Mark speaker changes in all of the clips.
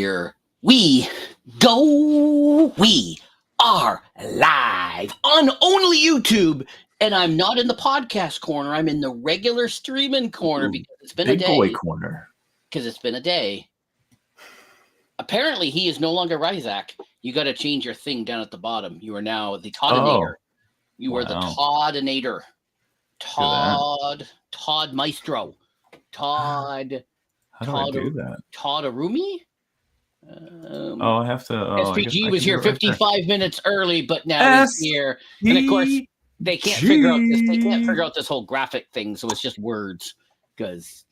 Speaker 1: here we go. We are live on only YouTube. And I'm not in the podcast corner. I'm in the regular streaming corner because it's been a day.
Speaker 2: Big boy corner.
Speaker 1: Because it's been a day. Apparently, he is no longer Ryzak. You got to change your thing down at the bottom. You are now the Toddinator. You are the Toddinator. Todd Maestro. Todd.
Speaker 2: How do I do that?
Speaker 1: Todd Arumi?
Speaker 2: I have to.
Speaker 1: SPG was here 55 minutes early, but now he's here. And of course, they can't figure out this. They can't figure out this whole graphic thing, so it's just words because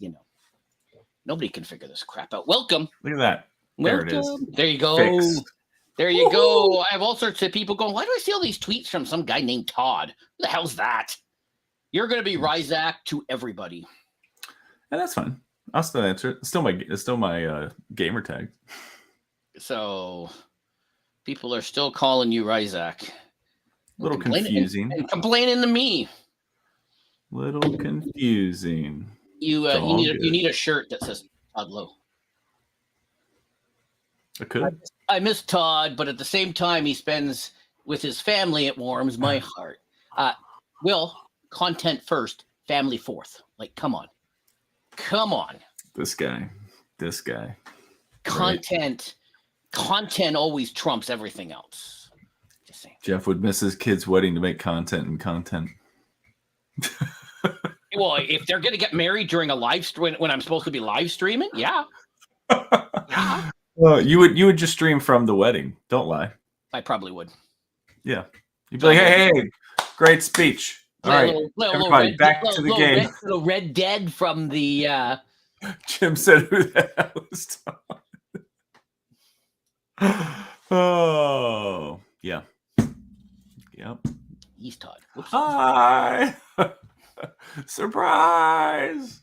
Speaker 1: nobody can figure this crap out. Welcome.
Speaker 2: Look at that. There it is.
Speaker 1: There you go.
Speaker 2: Fixed.
Speaker 1: There you go. I have all sorts of people going, why do I see all these tweets from some guy named Todd? Who the hell's that? You're going to be Ryzak to everybody.
Speaker 2: And that's fine. I'll still answer it. It's still my gamer tag.
Speaker 1: So people are still calling you Ryzak.
Speaker 2: A little confusing.
Speaker 1: And complaining to me.
Speaker 2: Little confusing.
Speaker 1: You need a shirt that says Todd Lowe.
Speaker 2: I could.
Speaker 1: I miss Todd, but at the same time he spends with his family, it warms my heart. Will, content first, family fourth. Like, come on.
Speaker 2: This guy.
Speaker 1: Content always trumps everything else. Just saying.
Speaker 2: Jeff would miss his kid's wedding to make content.
Speaker 1: Well, if they're going to get married during a live stream when I'm supposed to be live streaming, yeah.
Speaker 2: Well, you would just stream from the wedding. Don't lie.
Speaker 1: I probably would.
Speaker 2: Yeah. You'd be like, hey, great speech. All right, everybody, back to the game.
Speaker 1: Little Red Dead from the...
Speaker 2: Jim said, who the hell is Todd? Oh, yeah. Yep.
Speaker 1: He's Todd.
Speaker 2: Whoops. Hi. Surprise.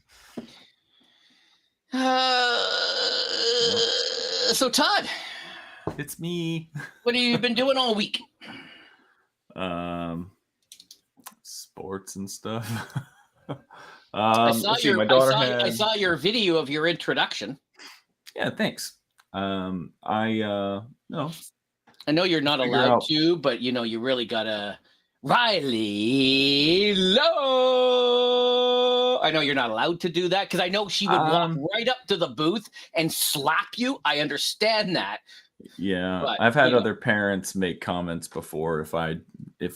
Speaker 1: So, Todd.
Speaker 2: It's me.
Speaker 1: What have you been doing all week?
Speaker 2: Sports and stuff.
Speaker 1: I saw your video of your introduction.
Speaker 2: Yeah, thanks. No.
Speaker 1: I know you're not allowed to, but you really gotta. Riley Lowe. I know you're not allowed to do that because I know she would walk right up to the booth and slap you. I understand that.
Speaker 2: Yeah, but, I've had other parents make comments before if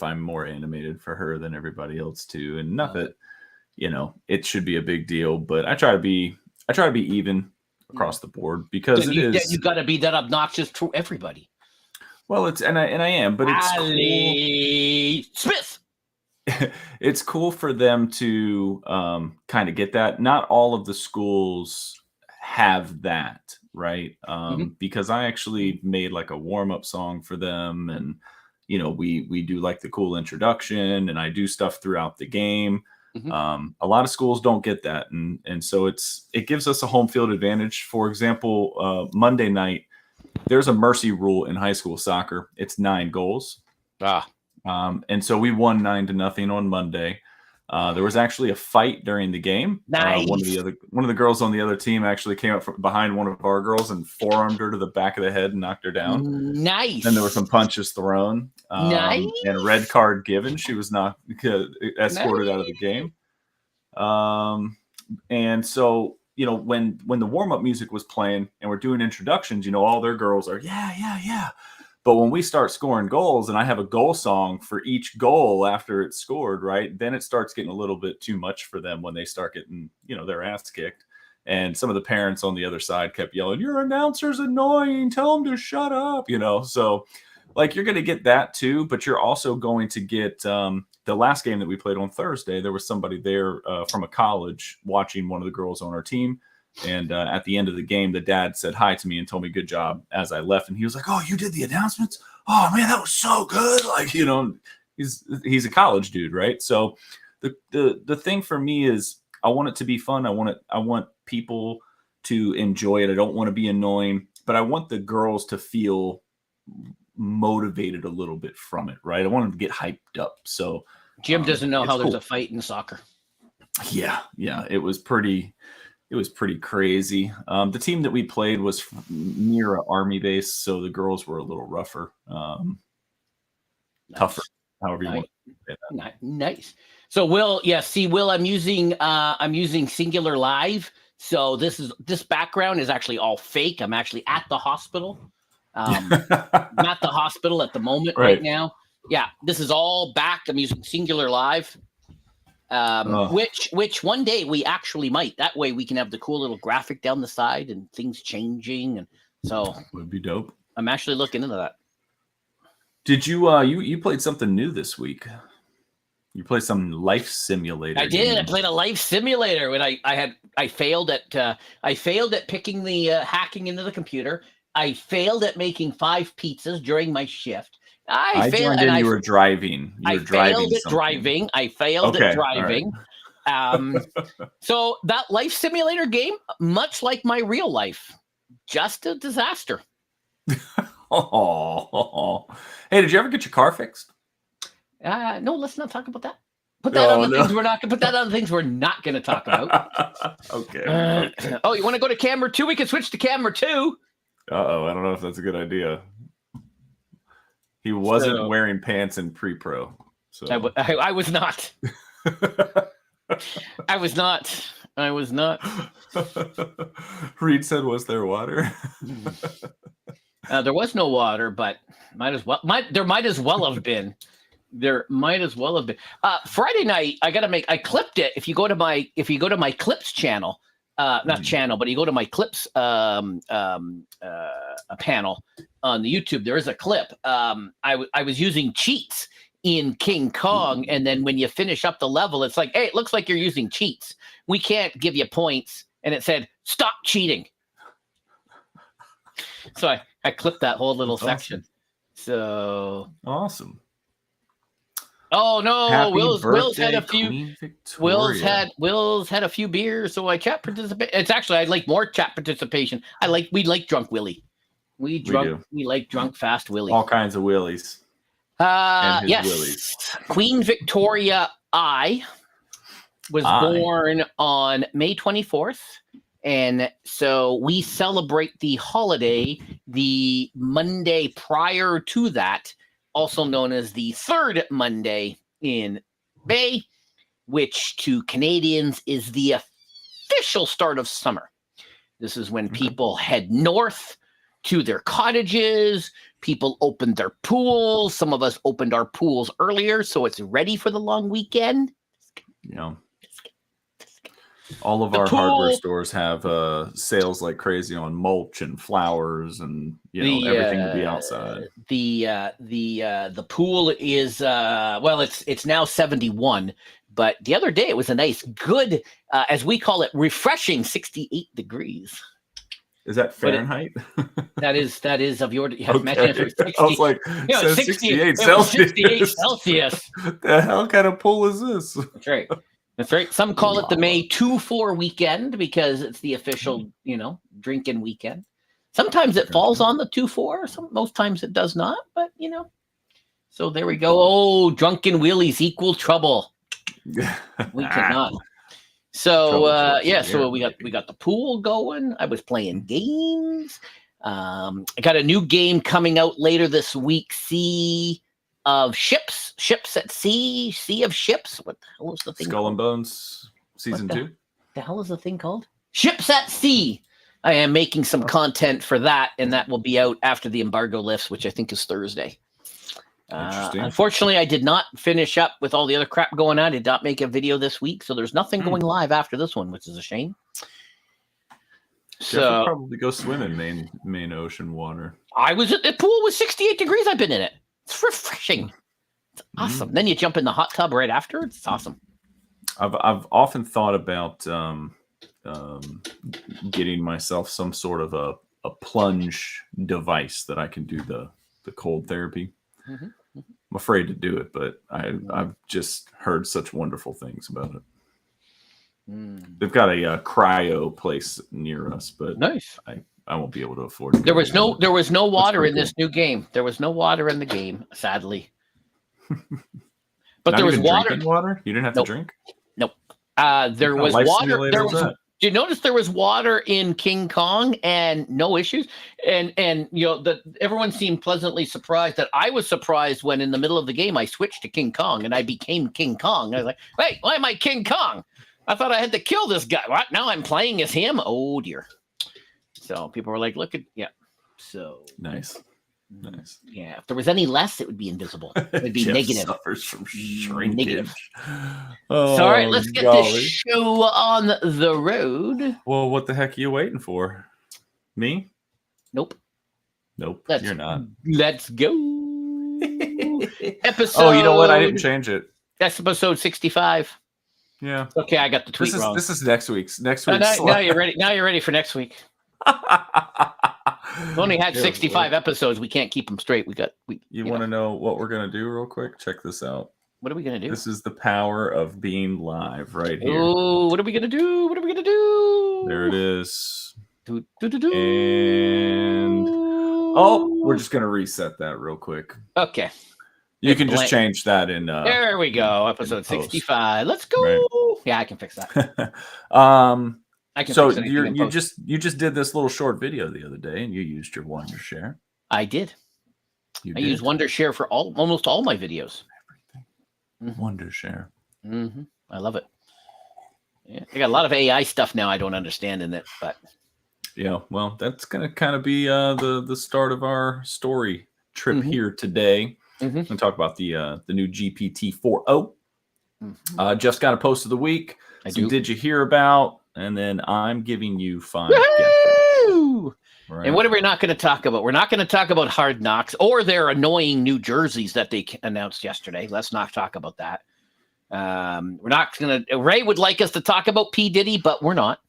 Speaker 2: I'm more animated for her than everybody else too, and not that it should be a big deal, but I try to be even across the board because you got
Speaker 1: to be that obnoxious to everybody.
Speaker 2: Well, I am, but it's
Speaker 1: Ali
Speaker 2: cool.
Speaker 1: Smith.
Speaker 2: It's cool for them to kind of get that. Not all of the schools have that, right? Because I actually made like a warm-up song for them, and we do like the cool introduction, and I do stuff throughout the game. A lot of schools don't get that, and so it gives us a home field advantage. For example, Monday night, there's a mercy rule in high school soccer. It's 9 goals. And so we won 9-0 on Monday. There was actually a fight during the game.
Speaker 1: Nice.
Speaker 2: One of the girls on the other team actually came up from behind one of our girls and forearmed her to the back of the head and knocked her down.
Speaker 1: Nice.
Speaker 2: Then there were some punches thrown.
Speaker 1: Nice.
Speaker 2: And a red card given. She was not escorted out of the game. And so when the warm-up music was playing and we're doing introductions, all their girls are, yeah. But when we start scoring goals and I have a goal song for each goal after it's scored, right, then it starts getting a little bit too much for them when they start getting, their ass kicked. And some of the parents on the other side kept yelling, your announcer's annoying. Tell him to shut up, So, you're going to get that too, but you're also going to get the last game that we played on Thursday. There was somebody there from a college watching one of the girls on our team. And at the end of the game, the dad said hi to me and told me good job as I left. And he was like, oh, you did the announcements? Oh, man, that was so good. He's a college dude, right? So the thing for me is I want it to be fun. I want people to enjoy it. I don't want to be annoying, but I want the girls to feel motivated a little bit from it, right? I want them to get hyped up. So
Speaker 1: Jim doesn't know how there's a fight in soccer.
Speaker 2: Yeah, it was pretty it was pretty crazy. The team that we played was near an army base, so the girls were a little rougher, tougher, however you want to say that.
Speaker 1: Nice. So Will, I'm using Singular Live. So this background is actually all fake. I'm actually at the hospital. I'm at the hospital at the moment right now. Yeah, this is all back. I'm using Singular Live. Which one day we actually might. That way we can have the cool little graphic down the side and things changing, and so
Speaker 2: would be dope.
Speaker 1: I'm actually looking into that.
Speaker 2: Did you you played something new this week? You played some life simulator.
Speaker 1: I did. I played a life simulator when I failed at picking the hacking into the computer. I failed at making 5 pizzas during my shift. I failed, and you
Speaker 2: were driving.
Speaker 1: I failed at driving. I failed at driving. Right. So that life simulator game, much like my real life, just a disaster.
Speaker 2: Hey, did you ever get your car fixed?
Speaker 1: No, let's not talk about that. Put that on the things we're not. Put that on the things we're not going to talk about.
Speaker 2: Okay.
Speaker 1: You want to go to camera 2? We can switch to camera 2.
Speaker 2: I don't know if that's a good idea. He wasn't wearing pants in pre-pro. So
Speaker 1: I was not. I was not.
Speaker 2: Reed said, "Was there water?"
Speaker 1: There was no water, but there might as well have been. There might as well have been. Friday night, I clipped it. If you go to my clips channel, not channel, but you go to my clips a panel on the YouTube, there is a clip. I was using cheats in King Kong, and then when you finish up the level, it's like, hey, it looks like you're using cheats. We can't give you points. And it said, stop cheating. So I clipped that whole little section. So
Speaker 2: awesome.
Speaker 1: Oh no!
Speaker 2: Happy
Speaker 1: Will's had a
Speaker 2: few.
Speaker 1: Will's had a few beers, so I chat participate. It's actually I like more chat participation. We like drunk Willie. We like drunk fast Willie.
Speaker 2: All kinds of Willies.
Speaker 1: Yes.
Speaker 2: Willies.
Speaker 1: Queen Victoria I was born on May 24th. And so we celebrate the holiday the Monday prior to that, also known as the third Monday in May, which to Canadians is the official start of summer. This is when people head north to their cottages. People opened their pools. Some of us opened our pools earlier, so it's ready for the long weekend.
Speaker 2: Yeah. All of our hardware stores have sales like crazy on mulch and flowers and everything to be outside.
Speaker 1: The pool is it's now 71, but the other day it was a nice, good, as we call it, refreshing 68 degrees.
Speaker 2: Is that Fahrenheit?
Speaker 1: That is of your. Imagine if it was 60,
Speaker 2: I was like, 68 Celsius.
Speaker 1: 68 Celsius.
Speaker 2: The hell kind of pool is this? That's
Speaker 1: right. That's right. Some call it the May 2-4 weekend because it's the official, drinking weekend. Sometimes it falls on the 2-4. Most times it does not, but So there we go. Oh, drunken wheelies equal trouble. We cannot. So so we got the pool going. I was playing games. I got a new game coming out later this week. Sea of Ships at Sea, Sea of Ships. What the hell is the thing?
Speaker 2: Skull and Bones season 2.
Speaker 1: The hell is the thing called? Ships at Sea. I am making some content for that, and that will be out after the embargo lifts, which I think is Thursday. Unfortunately, I did not finish up with all the other crap going on. I did not make a video this week, so there's nothing going live after this one, which is a shame.
Speaker 2: So Jeff would probably go swim in main ocean water.
Speaker 1: The pool was 68 degrees. I've been in it. It's refreshing. It's awesome. Then you jump in the hot tub right after. It's awesome.
Speaker 2: I've often thought about getting myself some sort of a plunge device that I can do the cold therapy. Mm-hmm. I'm afraid to do it, but I've just heard such wonderful things about it. They've got a cryo place near us, but
Speaker 1: nice.
Speaker 2: I won't be able to afford it.
Speaker 1: There was no water in this new game. There was no water in the game, sadly. But there was water.
Speaker 2: Water? You didn't have to drink?
Speaker 1: Nope. There was water. Did you notice there was water in King Kong and no issues? And everyone seemed pleasantly surprised. That I was surprised when in the middle of the game I switched to King Kong and I became King Kong. I was like, wait, why am I King Kong? I thought I had to kill this guy. What? Now I'm playing as him? Oh dear. So people were like, look at So
Speaker 2: nice.
Speaker 1: Yeah, if there was any less, it would be invisible. It would be
Speaker 2: Jeff
Speaker 1: negative.
Speaker 2: Suffers from shrinkage.
Speaker 1: Negative.
Speaker 2: Oh,
Speaker 1: So, all right, let's get this show on the road.
Speaker 2: Well, what the heck are you waiting for? Me?
Speaker 1: Nope.
Speaker 2: You're not.
Speaker 1: Let's go. Episode.
Speaker 2: Oh, you know what? I didn't change it.
Speaker 1: That's episode 65.
Speaker 2: Yeah.
Speaker 1: Okay, I got the tweet wrong.
Speaker 2: This is next week's. Now
Speaker 1: you're ready. Now you're ready for next week. We've only had 65 episodes. We can't keep them straight. You
Speaker 2: want to know what we're gonna do real quick? Check this out.
Speaker 1: What are we gonna do?
Speaker 2: This is the power of being live right here.
Speaker 1: Oh, what are we gonna do?
Speaker 2: There it is.
Speaker 1: And
Speaker 2: we're just gonna reset that real quick.
Speaker 1: Okay.
Speaker 2: You can just change that in.
Speaker 1: There we go. Episode 65. Let's go.
Speaker 2: Right.
Speaker 1: Yeah, I can fix that.
Speaker 2: So you just did this little short video the other day, and you used your Wondershare.
Speaker 1: I did. I use Wondershare for almost all my videos.
Speaker 2: Everything. Wondershare.
Speaker 1: Mm-hmm. I love it. Yeah, I got a lot of AI stuff now I don't understand in it, but
Speaker 2: yeah, well, that's gonna kind of be the start of our story trip here today. And talk about the new GPT-4o. Jeff's got a post of the week. Did you hear about? And then I'm giving you 5 guesses. Right.
Speaker 1: And what are we not going to talk about? We're not going to talk about Hard Knocks or their annoying new jerseys that they announced yesterday. Let's not talk about that. We're not going to. Ray would like us to talk about P. Diddy, but we're not.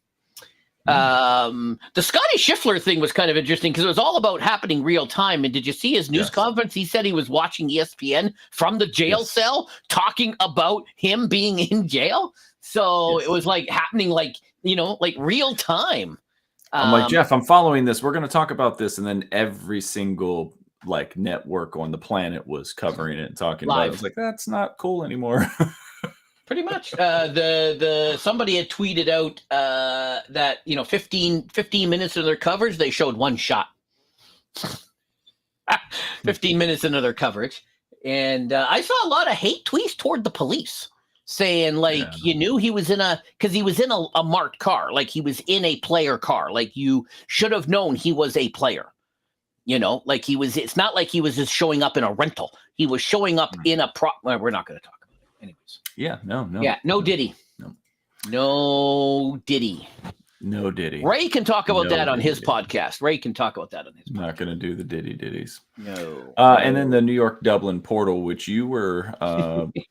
Speaker 1: The Scotty Scheffler thing was kind of interesting because it was all about happening real time. And did you see his news conference? He said he was watching ESPN from the jail cell, talking about him being in jail. So it was like happening, like real time.
Speaker 2: I'm like, Jeff, I'm following this. We're going to talk about this. And then every single network on the planet was covering it and talking about it. I was like, that's not cool anymore.
Speaker 1: Pretty much. Somebody had tweeted out that 15 minutes of their coverage, they showed one shot. 15 minutes into their coverage. And I saw a lot of hate tweets toward the police saying you knew he was because he was in a marked car, like he was in a player car, like you should have known he was a player, it's not like he was just showing up in a rental. He was showing up in a we're not going to talk about it anyways. No Diddy. No Diddy. Ray can talk about that on his podcast.
Speaker 2: Not going to do the Ditties.
Speaker 1: No.
Speaker 2: And then the New York Dublin portal, which you were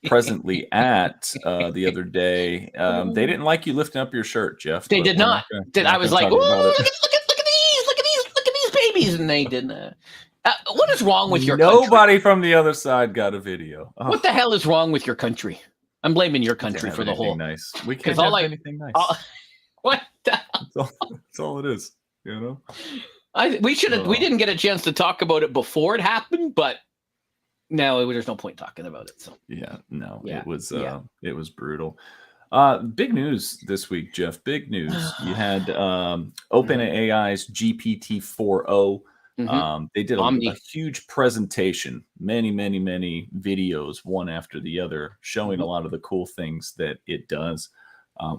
Speaker 2: presently at the other day. They didn't like you lifting up your shirt, Jeff.
Speaker 1: They did not. I was like, look at these babies, and they didn't. What is wrong with your country?
Speaker 2: Nobody from the other side got a video. Oh.
Speaker 1: What the hell is wrong with your country? I'm blaming your country for the whole.
Speaker 2: Nice. We can't have anything nice.
Speaker 1: What?
Speaker 2: That's all it is.
Speaker 1: We didn't get a chance to talk about it before it happened, but now there's no point talking about it. So
Speaker 2: it was brutal. Big news this week, Jeff. Big news. You had OpenAI's GPT-4o. They did a huge presentation, many videos, one after the other, showing a lot of the cool things that it does.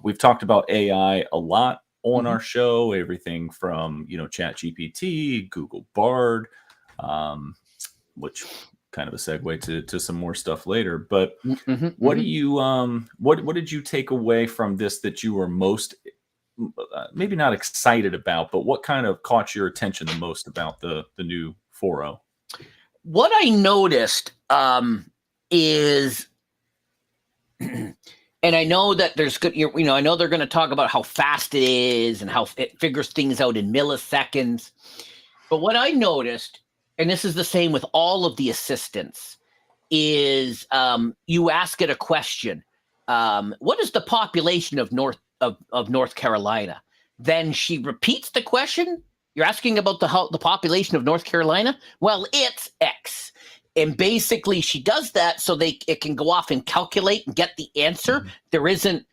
Speaker 2: We've talked about AI a lot on our show, everything from ChatGPT, Google Bard, which kind of a segue to some more stuff later. But what do you what did you take away from this that you were most maybe not excited about, but what kind of caught your attention the most about the new 4o?
Speaker 1: What I noticed is, and I know that there's good, I know they're going to talk about how fast it is and how it figures things out in milliseconds. But what I noticed, and this is the same with all of the assistants, is you ask it a question. What is the population of North Carolina? Then she repeats the question. You're asking about the population of North Carolina? Well, it's X. And basically she does that so it can go off and calculate and get the answer. There isn't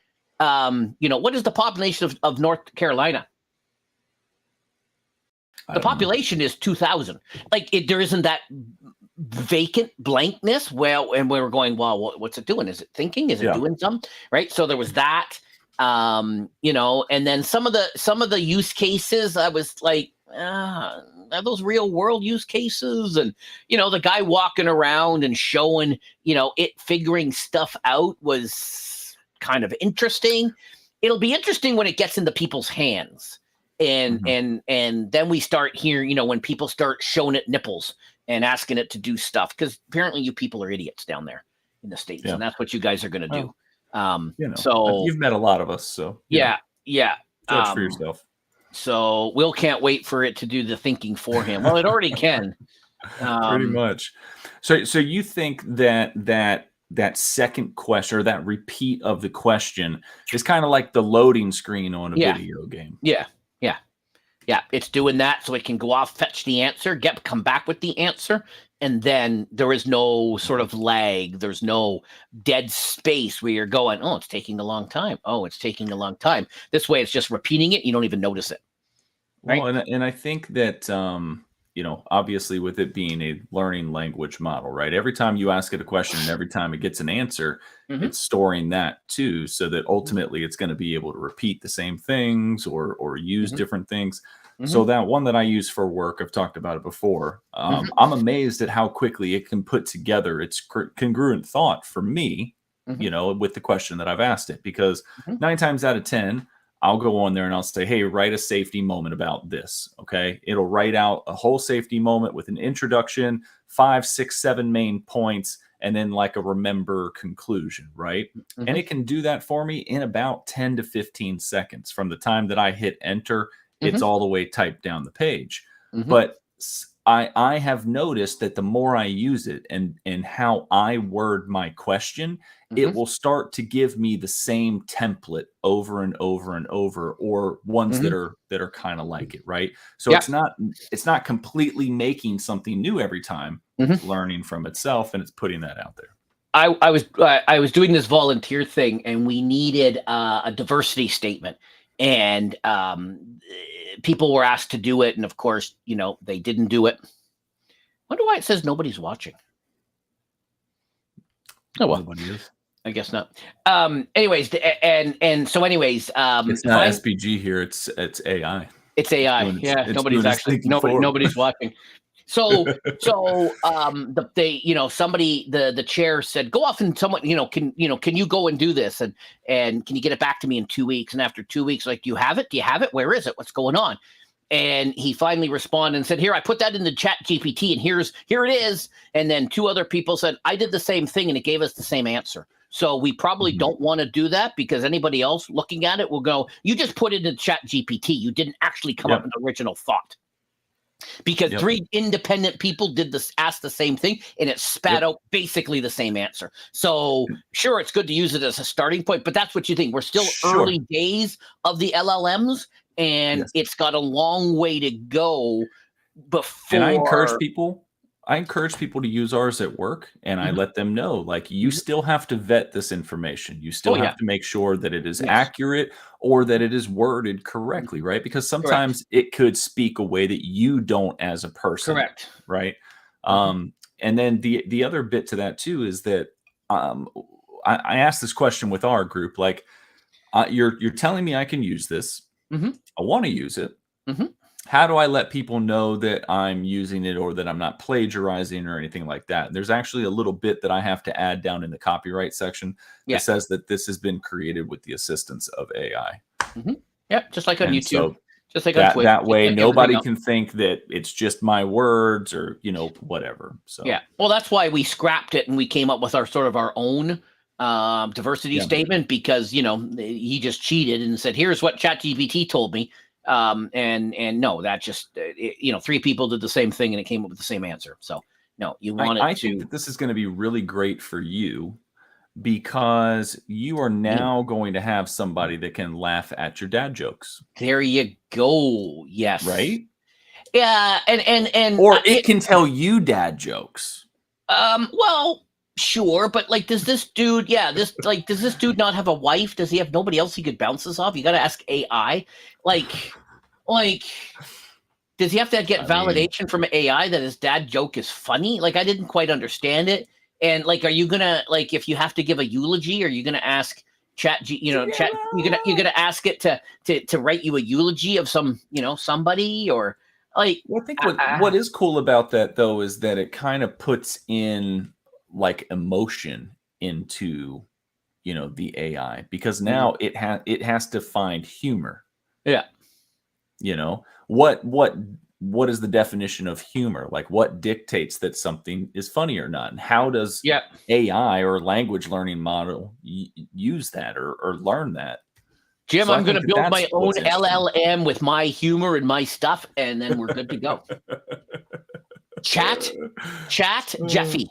Speaker 1: what is the population of North Carolina? The population is 2,000. Like there isn't that vacant blankness. Well, and we were going, well, what's it doing? Is it thinking? Is it doing something? Right. So there was that, and then some of the use cases, I was like, are those real world use cases? And, the guy walking around and showing, it figuring stuff out was kind of interesting. It'll be interesting when it gets into people's hands. And then we start hearing, when people start showing it nipples and asking it to do stuff, because apparently you people are idiots down there in the States, and that's what you guys are going to do. So
Speaker 2: you've met a lot of us, so
Speaker 1: yeah.
Speaker 2: Judge for yourself.
Speaker 1: So Will can't wait for it to do the thinking for him. Well, it already can.
Speaker 2: Pretty much. So you think that second question, or that repeat of the question, is kind of like the loading screen on a video game?
Speaker 1: Yeah, it's doing that so it can go off, fetch the answer, come back with the answer, and then there is no sort of lag. There's no dead space where you're going, oh, it's taking a long time. Oh, it's taking a long time. This way, it's just repeating it. You don't even notice it. Right?
Speaker 2: Well, and I think that, obviously with it being a learning language model, right? Every time you ask it a question and every time it gets an answer, it's storing that too, so that ultimately it's going to be able to repeat the same things or use different things. So that one that I use for work, I've talked about it before. I'm amazed at how quickly it can put together its congruent thought for me, with the question that I've asked it, because 9 times out of 10, I'll go on there and I'll say, hey, write a safety moment about this. Okay. It'll write out a whole safety moment with an introduction, 5, 6, 7 main points, and then like a remember conclusion. Right. And it can do that for me in about 10 to 15 seconds from the time that I hit enter. It's all the way typed down the page. But I have noticed that the more I use it and how I word my question, it will start to give me the same template over and over and over, or ones that are kind of like it, right? So it's not completely making something new every time. It's learning from itself, and it's putting that out there.
Speaker 1: I was doing this volunteer thing, and we needed a diversity statement, and people were asked to do it, and of course, they didn't do it. Wonder why it says nobody's watching. Oh well,
Speaker 2: nobody is.
Speaker 1: I guess not. Anyways, it's
Speaker 2: not SPG here. It's AI.
Speaker 1: It's AI. Nobody's actually nobody's watching. So the chair said, go off and someone, can you go and do this? And can you get it back to me in 2 weeks? And after 2 weeks, like, do you have it? Where is it? What's going on? And he finally responded and said, here, I put that in the chat GPT, and here it is. And then 2 other people said, I did the same thing, and it gave us the same answer. So we probably don't want to do that, because anybody else looking at it will go, you just put it in chat GPT. You didn't actually come up with an original thought. Because 3 independent people asked the same thing, and it spat out basically the same answer. So sure, it's good to use it as a starting point, but that's what you think. We're still early days of the LLMs, and it's got a long way to go before.
Speaker 2: And I encourage people to use ours at work, and I let them know, like, you still have to vet this information. You still have to make sure that it is accurate, or that it is worded correctly, right? Because sometimes it could speak a way that you don't as a person.
Speaker 1: Correct.
Speaker 2: Right. And then the other bit to that too is that I asked this question with our group, like, you're telling me I can use this. I want to use it. How do I let people know that I'm using it, or that I'm not plagiarizing or anything like that? There's actually a little bit that I have to add down in the copyright section that says that this has been created with the assistance of AI.
Speaker 1: Yeah, just like on YouTube.
Speaker 2: So
Speaker 1: just like on Twitch.
Speaker 2: That way, nobody can think that it's just my words or, whatever. So
Speaker 1: well, that's why we scrapped it and we came up with our own diversity statement, because, he just cheated and said, here's what ChatGPT told me. And no, that just 3 people did the same thing and it came up with the same answer. So no, you want
Speaker 2: I think that this is going to be really great for you, because you are now going to have somebody that can laugh at your dad jokes.
Speaker 1: There you go. Yes.
Speaker 2: Right.
Speaker 1: Yeah. And
Speaker 2: or it can tell you dad jokes.
Speaker 1: Well, Sure, but like, does this dude not have a wife? Does he have nobody else he could bounce this off? You got to ask AI. Like, does he have to get validation from AI that his dad joke is funny? Like, I didn't quite understand it. And like, are you gonna, like, if you have to give a eulogy, are you gonna ask Chat? You're gonna ask it to write you a eulogy of somebody, or like?
Speaker 2: Well, I think what is cool about that though is that it kind of puts in like emotion into the AI, because now it has to find humor.
Speaker 1: Yeah.
Speaker 2: What is the definition of humor? Like, what dictates that something is funny or not? And how does AI or language learning model use that or learn that?
Speaker 1: Jim, I'm going to build my own LLM with my humor and my stuff, and then we're good to go. Chat Jeffy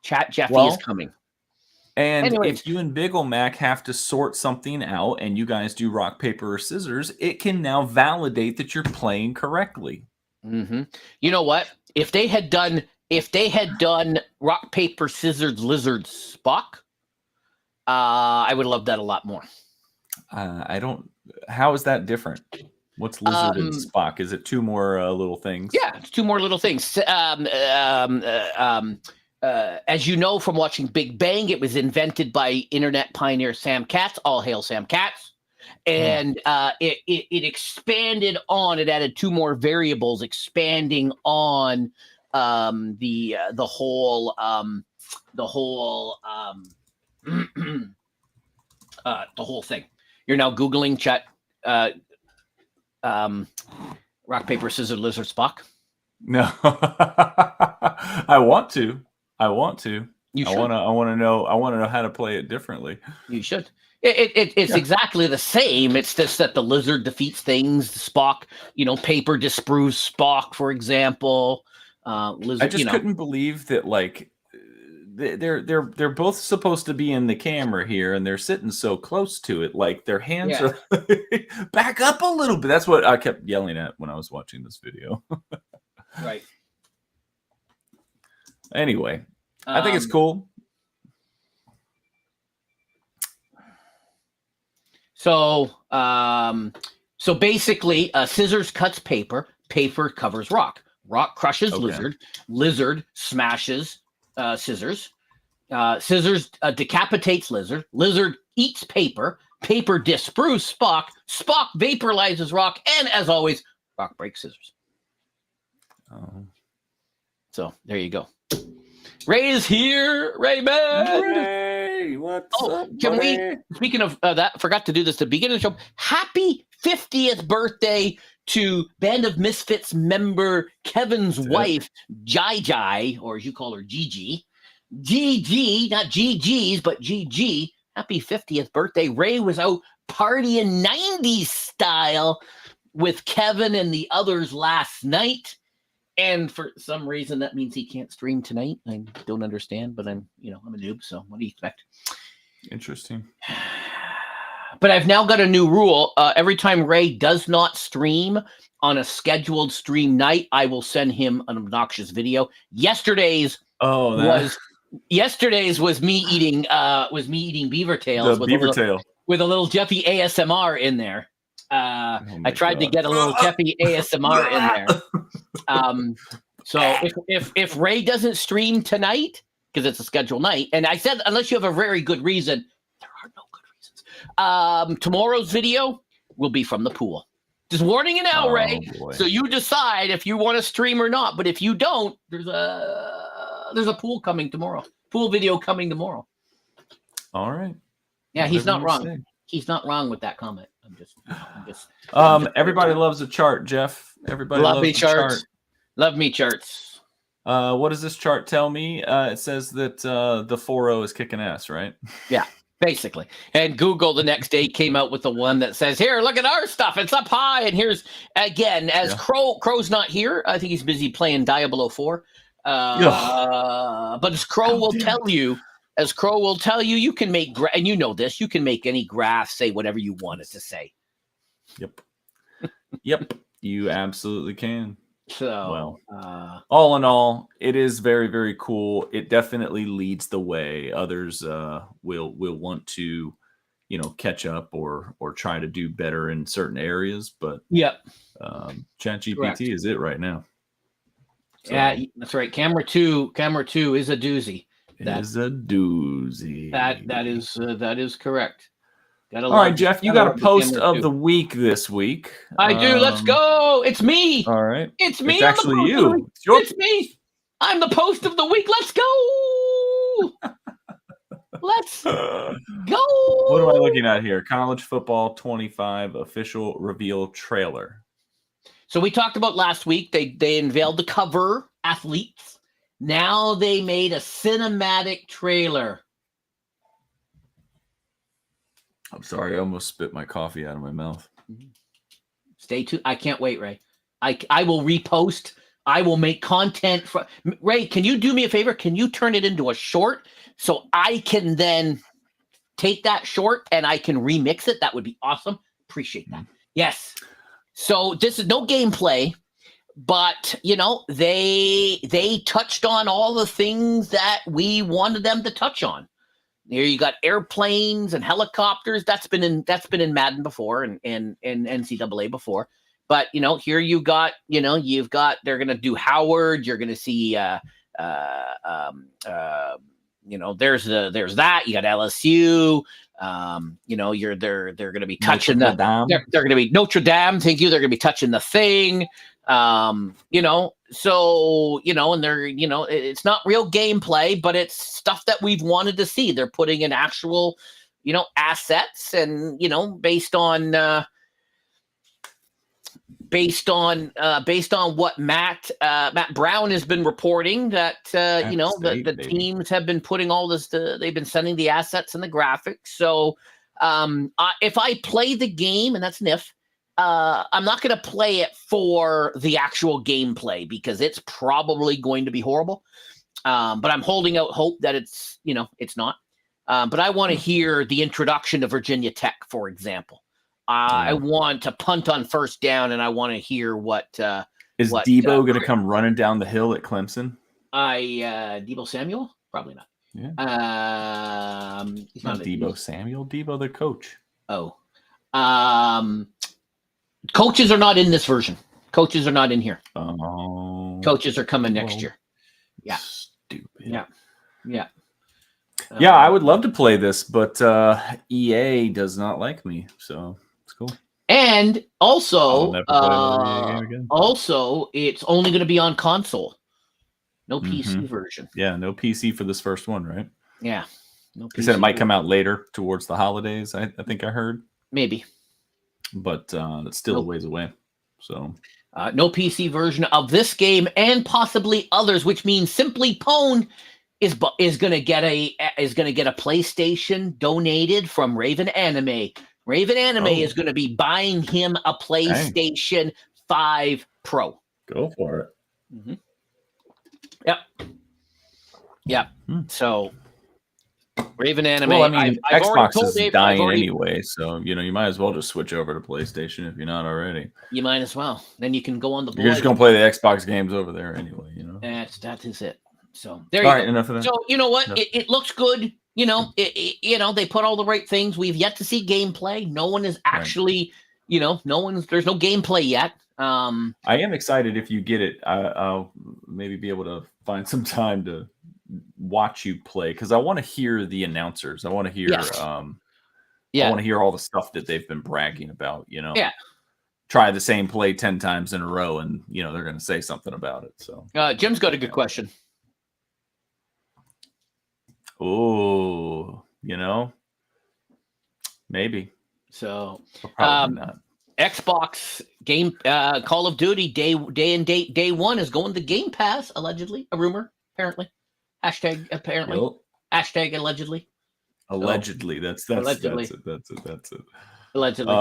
Speaker 1: is coming.
Speaker 2: And if you and Big Ol' Mac have to sort something out and you guys do rock, paper, or scissors, it can now validate that you're playing correctly.
Speaker 1: Mm-hmm. You know what? If they had done rock, paper, scissors, lizard, Spock, I would love that a lot more.
Speaker 2: How is that different? What's lizard and Spock? Is it two more little things?
Speaker 1: Yeah, it's two more little things. As you know from watching Big Bang, it was invented by internet pioneer Sam Katz. All hail Sam Katz. And it expanded on. It added two more variables, expanding on the whole thing. You're now Googling chat. Rock, paper, scissors, lizard, Spock.
Speaker 2: No, I want to.
Speaker 1: You should.
Speaker 2: I want to know how to play it differently.
Speaker 1: You should. It's exactly the same. It's just that the lizard defeats things. The Spock, paper disproves Spock, for example. Lizard,
Speaker 2: I just couldn't believe that, like, they're both supposed to be in the camera here, and they're sitting so close to it. Like, their hands are back up a little bit. That's what I kept yelling at when I was watching this video.
Speaker 1: Right.
Speaker 2: Anyway, I think it's cool.
Speaker 1: So basically, scissors cuts paper, paper covers rock, rock crushes lizard smashes scissors, scissors decapitates lizard eats paper disproves Spock vaporizes rock, and as always, rock breaks scissors. So there you go. Ray is here. Ray, man.
Speaker 2: Ray, what's up,
Speaker 1: can
Speaker 2: buddy?
Speaker 1: we? Speaking of that, forgot to do this at the beginning of the show. Happy 50th birthday to Band of Misfits member Kevin's wife, Jai, or as you call her, Gigi. Gigi, not GG's, but Gigi. Happy 50th birthday. Ray was out partying 90s style with Kevin and the others last night. And for some reason, that means he can't stream tonight. I don't understand, but I'm a noob, so what do you expect?
Speaker 2: Interesting.
Speaker 1: But I've now got a new rule. Every time Ray does not stream on a scheduled stream night, I will send him an obnoxious video. Yesterday's was me eating beaver tails with a little Jeffy ASMR in there. I tried to get a little Jeffy ASMR in there. So if Ray doesn't stream tonight, because it's a scheduled night, and I said unless you have a very good reason, there are no good reasons. Tomorrow's video will be from the pool. Just warning you now, Ray. Boy. So you decide if you want to stream or not. But if you don't, there's a pool coming tomorrow. Pool video coming tomorrow.
Speaker 2: All right.
Speaker 1: Yeah, whatever, he's not wrong. Say. He's not wrong with that comment. I'm just
Speaker 2: everybody loves a chart, Jeff. Everybody loves me charts. Chart.
Speaker 1: Love me charts.
Speaker 2: What does this chart tell me? It says that the 4-0 is kicking ass, right?
Speaker 1: Yeah, basically. And Google the next day came out with the one that says, here, look at our stuff. It's up high. And here's, again, as Crow's not here. I think he's busy playing Diablo 4. But as Crow will tell you, you can make, and you know this, you can make any graph say whatever you want it to say.
Speaker 2: Yep. You absolutely can.
Speaker 1: So,
Speaker 2: all in all, it is very, very cool. It definitely leads the way. Others will want to, catch up or try to do better in certain areas. But ChatGPT is it right now.
Speaker 1: So, yeah, that's right. Camera two is a doozy.
Speaker 2: That is a doozy.
Speaker 1: That is correct.
Speaker 2: All right, Jeff, you got a post of the week this week.
Speaker 1: I do. Let's go. It's me.
Speaker 2: All right.
Speaker 1: It's me.
Speaker 2: It's actually you.
Speaker 1: It's me. I'm the post of the week. Let's go. Let's go.
Speaker 2: What am I looking at here? College Football 25 official reveal trailer.
Speaker 1: So we talked about last week. They unveiled the cover athletes. Now they made a cinematic trailer.
Speaker 2: I'm sorry, I almost spit my coffee out of my mouth.
Speaker 1: Stay tuned. I can't wait, Ray. I will repost. I will make content. Ray, can you do me a favor? Can you turn it into a short so I can then take that short and I can remix it? That would be awesome. Appreciate that. Yes. So this is no gameplay, but they touched on all the things that we wanted them to touch on. Here you got airplanes and helicopters. That's been in Madden before and NCAA before. But here you've got they're gonna do Howard. You're gonna see there's that. You got LSU. They're gonna be touching they're gonna be Notre Dame. Thank you. They're gonna be touching the thing. And they're, it's not real gameplay, but it's stuff that we've wanted to see. They're putting in actual, assets and, based on what Matt Brown has been reporting that, the teams have been putting all this, they've been sending the assets and the graphics. So, if I play the game, and that's an if, I'm not going to play it for the actual gameplay because it's probably going to be horrible. But I'm holding out hope that it's not. But I want to hear the introduction to Virginia Tech, for example. I want to punt on first down, and I want to hear what
Speaker 2: is Debo going to come running down the hill at Clemson?
Speaker 1: Debo Samuel? Probably not.
Speaker 2: Yeah. He's not Debo Samuel. Debo the coach.
Speaker 1: Oh. Coaches are not in this version. Coaches are not in here.
Speaker 2: Oh.
Speaker 1: Coaches are coming next year. Yeah.
Speaker 2: Stupid.
Speaker 1: Yeah. Yeah.
Speaker 2: I would love to play this, but EA does not like me, so it's cool.
Speaker 1: And also, it's only going to be on console. No PC version.
Speaker 2: Yeah, no PC for this first one, right?
Speaker 1: Yeah. No PC.
Speaker 2: He said it might come out later towards the holidays, I think I heard.
Speaker 1: Maybe.
Speaker 2: But it's still a ways away. So
Speaker 1: no PC version of this game and possibly others, which means Simply Pwn is going to get a PlayStation donated from Raven Anime. Raven Anime is going to be buying him a PlayStation 5 Pro.
Speaker 2: Go for it.
Speaker 1: Mm-hmm. Yep. Yep. So Raven Anime.
Speaker 2: Well, I mean, Xbox is dying anyway, so you might as well just switch over to PlayStation if you're not already.
Speaker 1: You might as well. Then you can go on the.
Speaker 2: You're just gonna play the Xbox games over there anyway,
Speaker 1: That is it. So there you go.
Speaker 2: Enough of that.
Speaker 1: So you know what? No. It looks good. They put all the right things. We've yet to see gameplay. No one is actually, there's no gameplay yet.
Speaker 2: I am excited if you get it. I'll maybe be able to find some time to watch you play because I want to hear the announcers. I want to hear I want to hear all the stuff that they've been bragging about, try the same play 10 times in a row and they're going to say something about it. So
Speaker 1: Jim's got a good question.
Speaker 2: Oh, maybe.
Speaker 1: So
Speaker 2: probably not.
Speaker 1: Xbox game Call of Duty day one is going to Game Pass, allegedly. A rumor, apparently. Hashtag apparently.
Speaker 2: Yep.
Speaker 1: Hashtag allegedly.
Speaker 2: Allegedly. That's
Speaker 1: allegedly.
Speaker 2: That's it.
Speaker 1: Allegedly.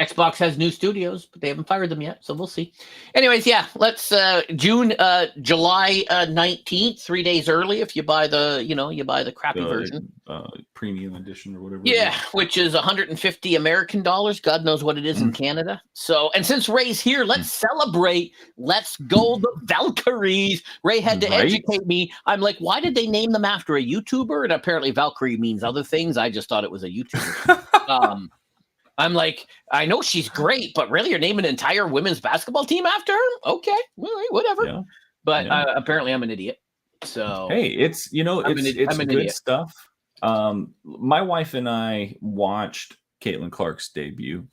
Speaker 1: Xbox has new studios, but they haven't fired them yet, so we'll see. Anyways, yeah, let's July 19th, 3 days early if you buy the crappy version.
Speaker 2: Premium edition or whatever.
Speaker 1: Yeah, which is 150 American dollars. God knows what it is in Canada. So, and since Ray's here, let's celebrate. Let's go the Valkyries. Ray had to educate me. I'm like, why did they name them after a YouTuber? And apparently Valkyrie means other things. I just thought it was a YouTuber. I'm like, I know she's great, but really you're naming an entire women's basketball team after her? Okay, all right, whatever. Yeah. But apparently I'm an idiot. So
Speaker 2: hey, it's it's good idiot. Stuff. My wife and I watched Caitlin Clark's debut.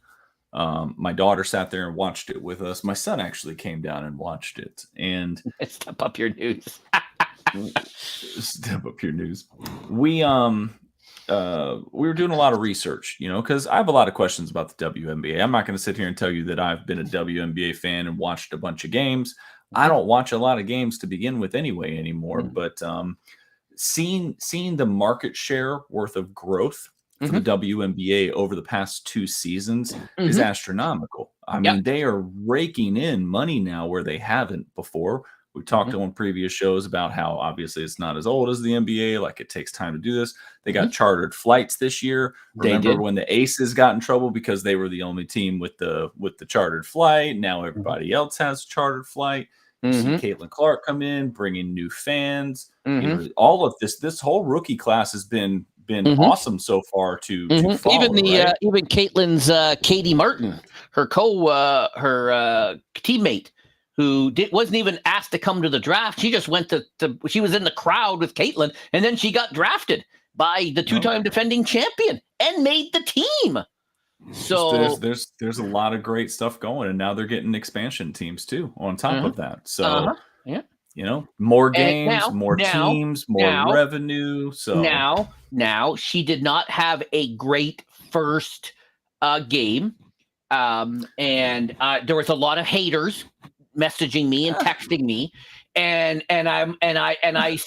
Speaker 2: My daughter sat there and watched it with us. My son actually came down and watched it. And
Speaker 1: step up your news.
Speaker 2: Step up your news. We were doing a lot of research, because I have a lot of questions about the WNBA. I'm not going to sit here and tell you that I've been a WNBA fan and watched a bunch of games. I don't watch a lot of games to begin with anyway anymore. But seeing the market share worth of growth for the WNBA over the past 2 seasons is astronomical. I mean, they are raking in money now where they haven't before. We talked on previous shows about how obviously it's not as old as the NBA. Like it takes time to do this. They got chartered flights this year. Remember when the Aces got in trouble because they were the only team with the chartered flight. Now everybody else has chartered flight. You see Caitlin Clark come in, bringing new fans. All of this whole rookie class has been awesome so far to follow,
Speaker 1: even Caitlin's Katie Martin, her teammate, who wasn't even asked to come to the draft. She just went she was in the crowd with Caitlin, and then she got drafted by the 2-time defending champion and made the team. So
Speaker 2: there's a lot of great stuff going, and now they're getting expansion teams too on top of that. So more games, more teams, more revenue. So
Speaker 1: now she did not have a great first game, and there was a lot of haters messaging me and texting me, and I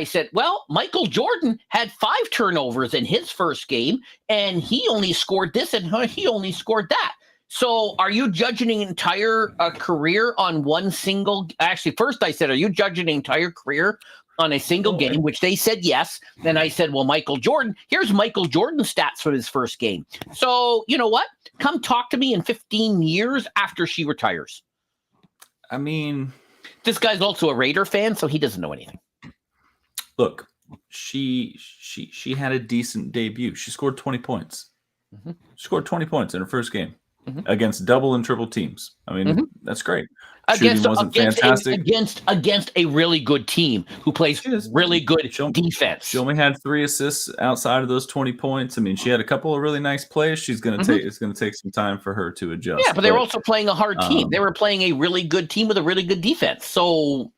Speaker 1: said, well, Michael Jordan had 5 turnovers in his first game, and he only scored this and he only scored that. So are you judging an entire career on one single? Actually, first I said, are you judging an entire career on a single game? Which they said yes. Then I said, well, Michael Jordan, here's Michael Jordan's stats for his first game. So you know what? Come talk to me in 15 years after she retires.
Speaker 2: I mean,
Speaker 1: this guy's also a Raider fan, so he doesn't know anything.
Speaker 2: Look, she had a decent debut. She scored 20 points. She scored 20 points in her first game against double and triple teams. I mean, that's great. Shooting wasn't fantastic.
Speaker 1: Against a really good team who plays really good defense.
Speaker 2: She only had 3 assists outside of those 20 points. I mean, she had a couple of really nice plays. She's going to take. It's going to take some time for her to adjust.
Speaker 1: Yeah, but they were also playing a hard team. They were playing a really good team with a really good defense. So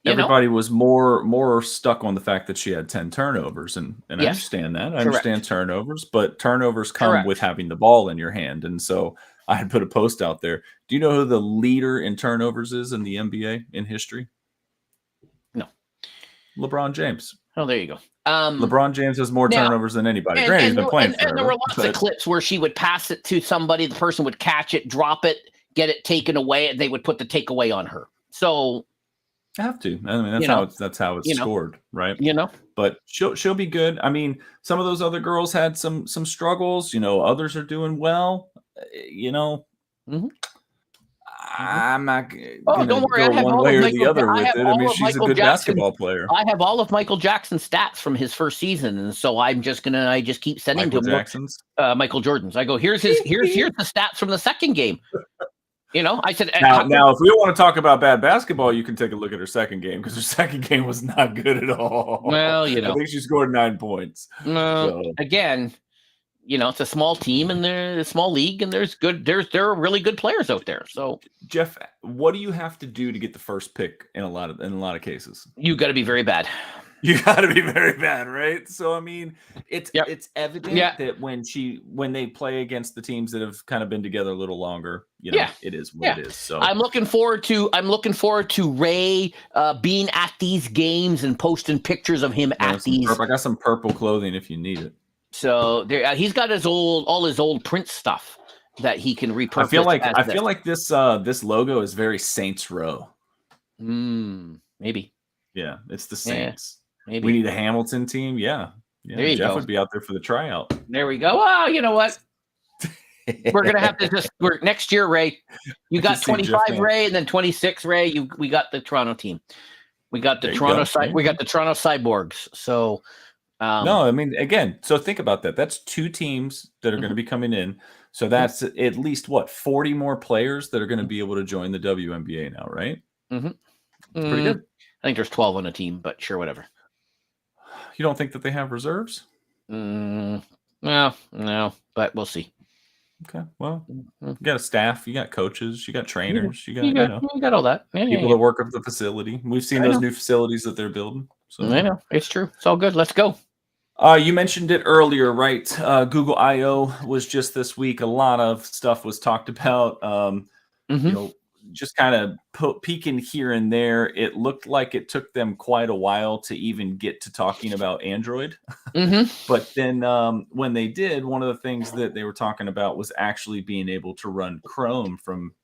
Speaker 2: everybody was more stuck on the fact that she had 10 turnovers, and I understand that. I understand turnovers, but turnovers come with having the ball in your hand, and so. I had put a post out there. Do you know who the leader in turnovers is in the NBA in history?
Speaker 1: No.
Speaker 2: LeBron James.
Speaker 1: Oh, there you go.
Speaker 2: LeBron James has more turnovers than anybody. Granted, he's been playing forever.
Speaker 1: And there were lots of clips where she would pass it to somebody, the person would catch it, drop it, get it taken away, and they would put the takeaway on her. So
Speaker 2: have to. I mean, that's how it's scored, right? But she'll be good. I mean, some of those other girls had some struggles. Others are doing well. I'm not
Speaker 1: don't worry.
Speaker 2: go one way or the other with it. I mean, she's a good basketball player.
Speaker 1: I have all of Michael Jackson's stats from his first season, and so I just keep sending
Speaker 2: Michael
Speaker 1: to
Speaker 2: Jackson's?
Speaker 1: Michael Jordan's. I go, here's the stats from the second game. I said
Speaker 2: now if we want to talk about bad basketball, you can take a look at her second game because her second game was not good at all.
Speaker 1: Well,
Speaker 2: I think she scored 9 points.
Speaker 1: Again. It's a small team and they're a small league, and there are really good players out there. So,
Speaker 2: Jeff, what do you have to do to get the first pick in a lot of cases?
Speaker 1: You got to be very bad.
Speaker 2: You got to be very bad, right? So, I mean, it's evident that when they play against the teams that have kind of been together a little longer, it is what it is. So,
Speaker 1: I'm looking forward to Ray being at these games and posting pictures of him at these.
Speaker 2: I got some purple clothing if you need it.
Speaker 1: So there, he's got all his old Prince stuff that he can repurpose.
Speaker 2: I feel like this logo is very Saints Row.
Speaker 1: Maybe.
Speaker 2: Yeah, it's the Saints.
Speaker 1: Yeah, maybe
Speaker 2: we need a Hamilton team. Yeah.
Speaker 1: There you
Speaker 2: Jeff
Speaker 1: go.
Speaker 2: would be out there for the tryout.
Speaker 1: There we go. Oh, you know what? We're gonna have to next year, Ray. You got 25, Ray, and then 26, Ray. We got the Toronto team. We got the We got the Toronto Cyborgs. So,
Speaker 2: no, I mean, again, so think about that. That's 2 teams that are going to be coming in. So that's at least 40 more players that are going to be able to join the WNBA now, right? Pretty good.
Speaker 1: I think there's 12 on a team, but sure, whatever.
Speaker 2: You don't think that they have reserves?
Speaker 1: No, but we'll see.
Speaker 2: Okay, well, you got a staff, you got coaches, you got trainers, you
Speaker 1: got all that.
Speaker 2: People that work at the facility. We've seen those new facilities that they're building. So
Speaker 1: I know it's true. It's all good. Let's go.
Speaker 2: You mentioned it earlier, right? Google I/O was just this week. A lot of stuff was talked about. Just kind of peeking here and there. It looked like it took them quite a while to even get to talking about Android. But then when they did, one of the things that they were talking about was actually being able to run Chrome from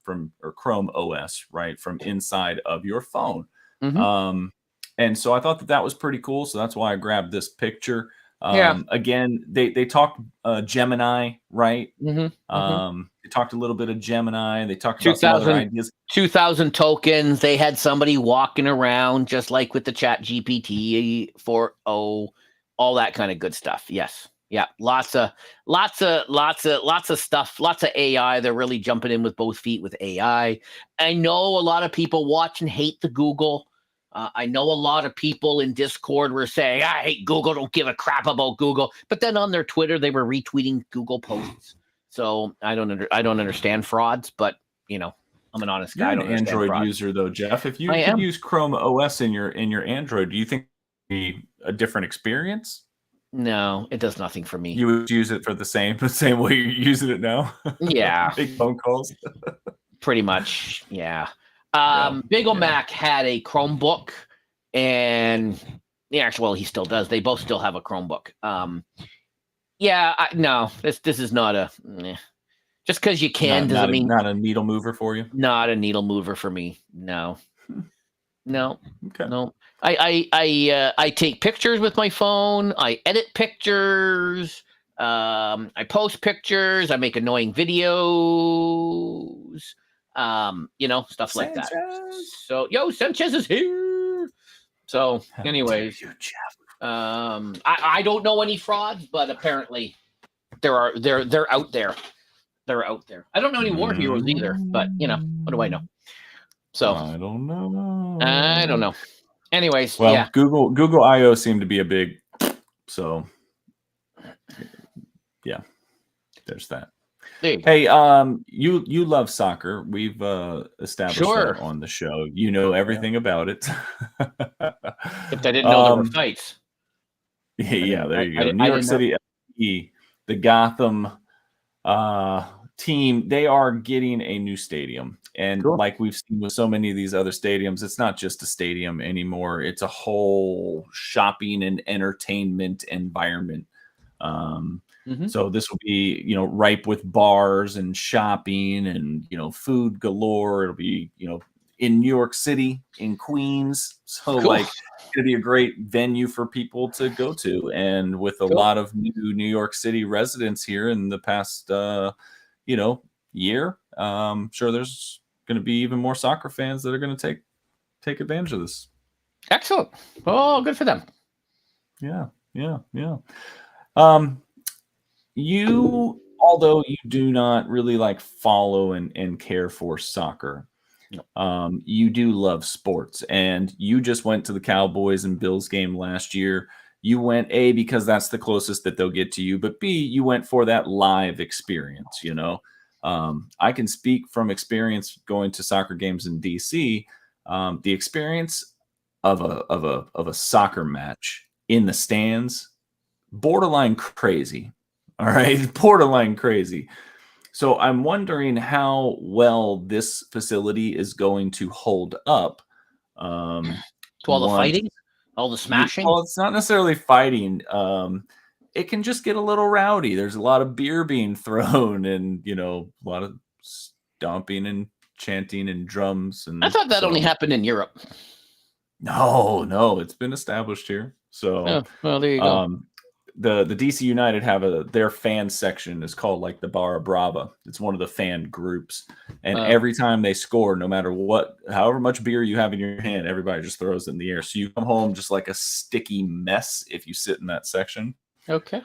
Speaker 2: or Chrome OS, right, from inside of your phone. And so I thought that was pretty cool. So that's why I grabbed this picture. Again, they talked Gemini, right? They talked a little bit of Gemini. They talked about some other ideas.
Speaker 1: 2,000 tokens. They had somebody walking around just like with the Chat GPT 4.0, all that kind of good stuff. Yes. Yeah. Lots of stuff, lots of AI. They're really jumping in with both feet with AI. I know a lot of people watch and hate the Google. I know a lot of people in Discord were saying, I hate Google, don't give a crap about Google. But then on their Twitter, they were retweeting Google posts. So I don't understand frauds, but I'm an honest guy.
Speaker 2: You're an Android user though, Jeff. If you could use Chrome OS in your Android, do you think it'd be a different experience?
Speaker 1: No, it does nothing for me.
Speaker 2: You would use it for the same way you're using it now?
Speaker 1: Yeah.
Speaker 2: Big phone calls.
Speaker 1: Pretty much, yeah. Big O Mac had a Chromebook, and he still does. They both still have a Chromebook. No, this is not a. Just because you can doesn't mean
Speaker 2: not a needle mover for you.
Speaker 1: Not a needle mover for me. No.
Speaker 2: Okay.
Speaker 1: No. I take pictures with my phone. I edit pictures. I post pictures. I make annoying videos. Stuff like that. So, Sanchez is here. So, anyways, I don't know any frauds, but apparently they're out there. They're out there. I don't know any war heroes either, but what do I know? So
Speaker 2: I don't know.
Speaker 1: Anyways,
Speaker 2: well, Google I/O seemed to be a big. So, yeah, there's that. Hey, you love soccer. We've established that on the show. You know everything about it.
Speaker 1: If I didn't know there were fights.
Speaker 2: Yeah, there you go. New York City, the Gotham team, they are getting a new stadium. And like we've seen with so many of these other stadiums, it's not just a stadium anymore. It's a whole shopping and entertainment environment. So this will be, ripe with bars and shopping and, food galore. It'll be, in New York City, in Queens. So it's going to be a great venue for people to go to. And with a lot of new New York City residents here in the past, year, sure there's going to be even more soccer fans that are going to take advantage of this.
Speaker 1: Excellent. Oh, good for them.
Speaker 2: Yeah. Although you do not really follow and care for soccer, you do love sports, and you just went to the Cowboys and Bills game last year. You went because that's the closest that they'll get to you, but B, you went for that live experience. I can speak from experience going to soccer games in DC. The experience of a soccer match in the stands, borderline crazy. All right, borderline crazy. So I'm wondering how well this facility is going to hold up.
Speaker 1: To all the fighting, all the smashing.
Speaker 2: Well, it's not necessarily fighting. it can just get a little rowdy. There's a lot of beer being thrown and, a lot of stomping and chanting and drums. And
Speaker 1: I thought that only happened in Europe.
Speaker 2: No, it's been established here. So,
Speaker 1: well, there you go.
Speaker 2: The DC United have their fan section is called like the Barra Brava. It's one of the fan groups, and every time they score, no matter however much beer you have in your hand, everybody just throws it in the air. So you come home just like a sticky mess if you sit in that section.
Speaker 1: Okay.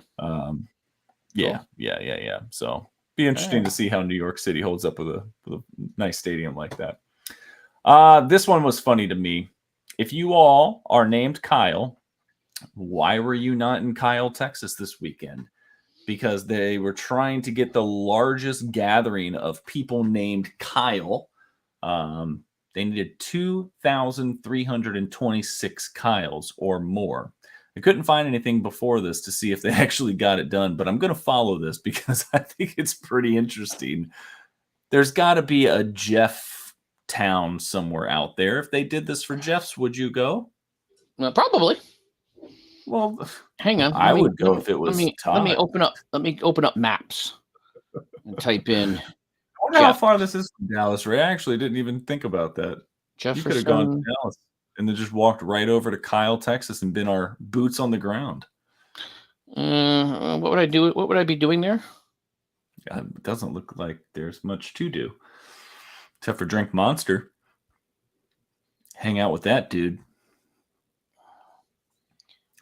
Speaker 2: Yeah. So be interesting to see how New York City holds up with a nice stadium like that. This one was funny to me. If you all are named Kyle, why were you not in Kyle, Texas this weekend? Because they were trying to get the largest gathering of people named Kyle. They needed 2,326 Kyles or more. I couldn't find anything before this to see if they actually got it done, but I'm going to follow this because I think it's pretty interesting. There's got to be a Jeff town somewhere out there. If they did this for Jeff's, would you go?
Speaker 1: Probably.
Speaker 2: Well,
Speaker 1: hang on.
Speaker 2: I would go if it was Todd.
Speaker 1: Let me open up maps and type in.
Speaker 2: I wonder how far this is from Dallas, Ray. I actually didn't even think about that.
Speaker 1: Jefferson.
Speaker 2: You could have gone to Dallas and then just walked right over to Kyle, Texas, and been our boots on the ground.
Speaker 1: What would I do? What would I be doing there?
Speaker 2: It doesn't look like there's much to do, except for drink Monster. Hang out with that dude.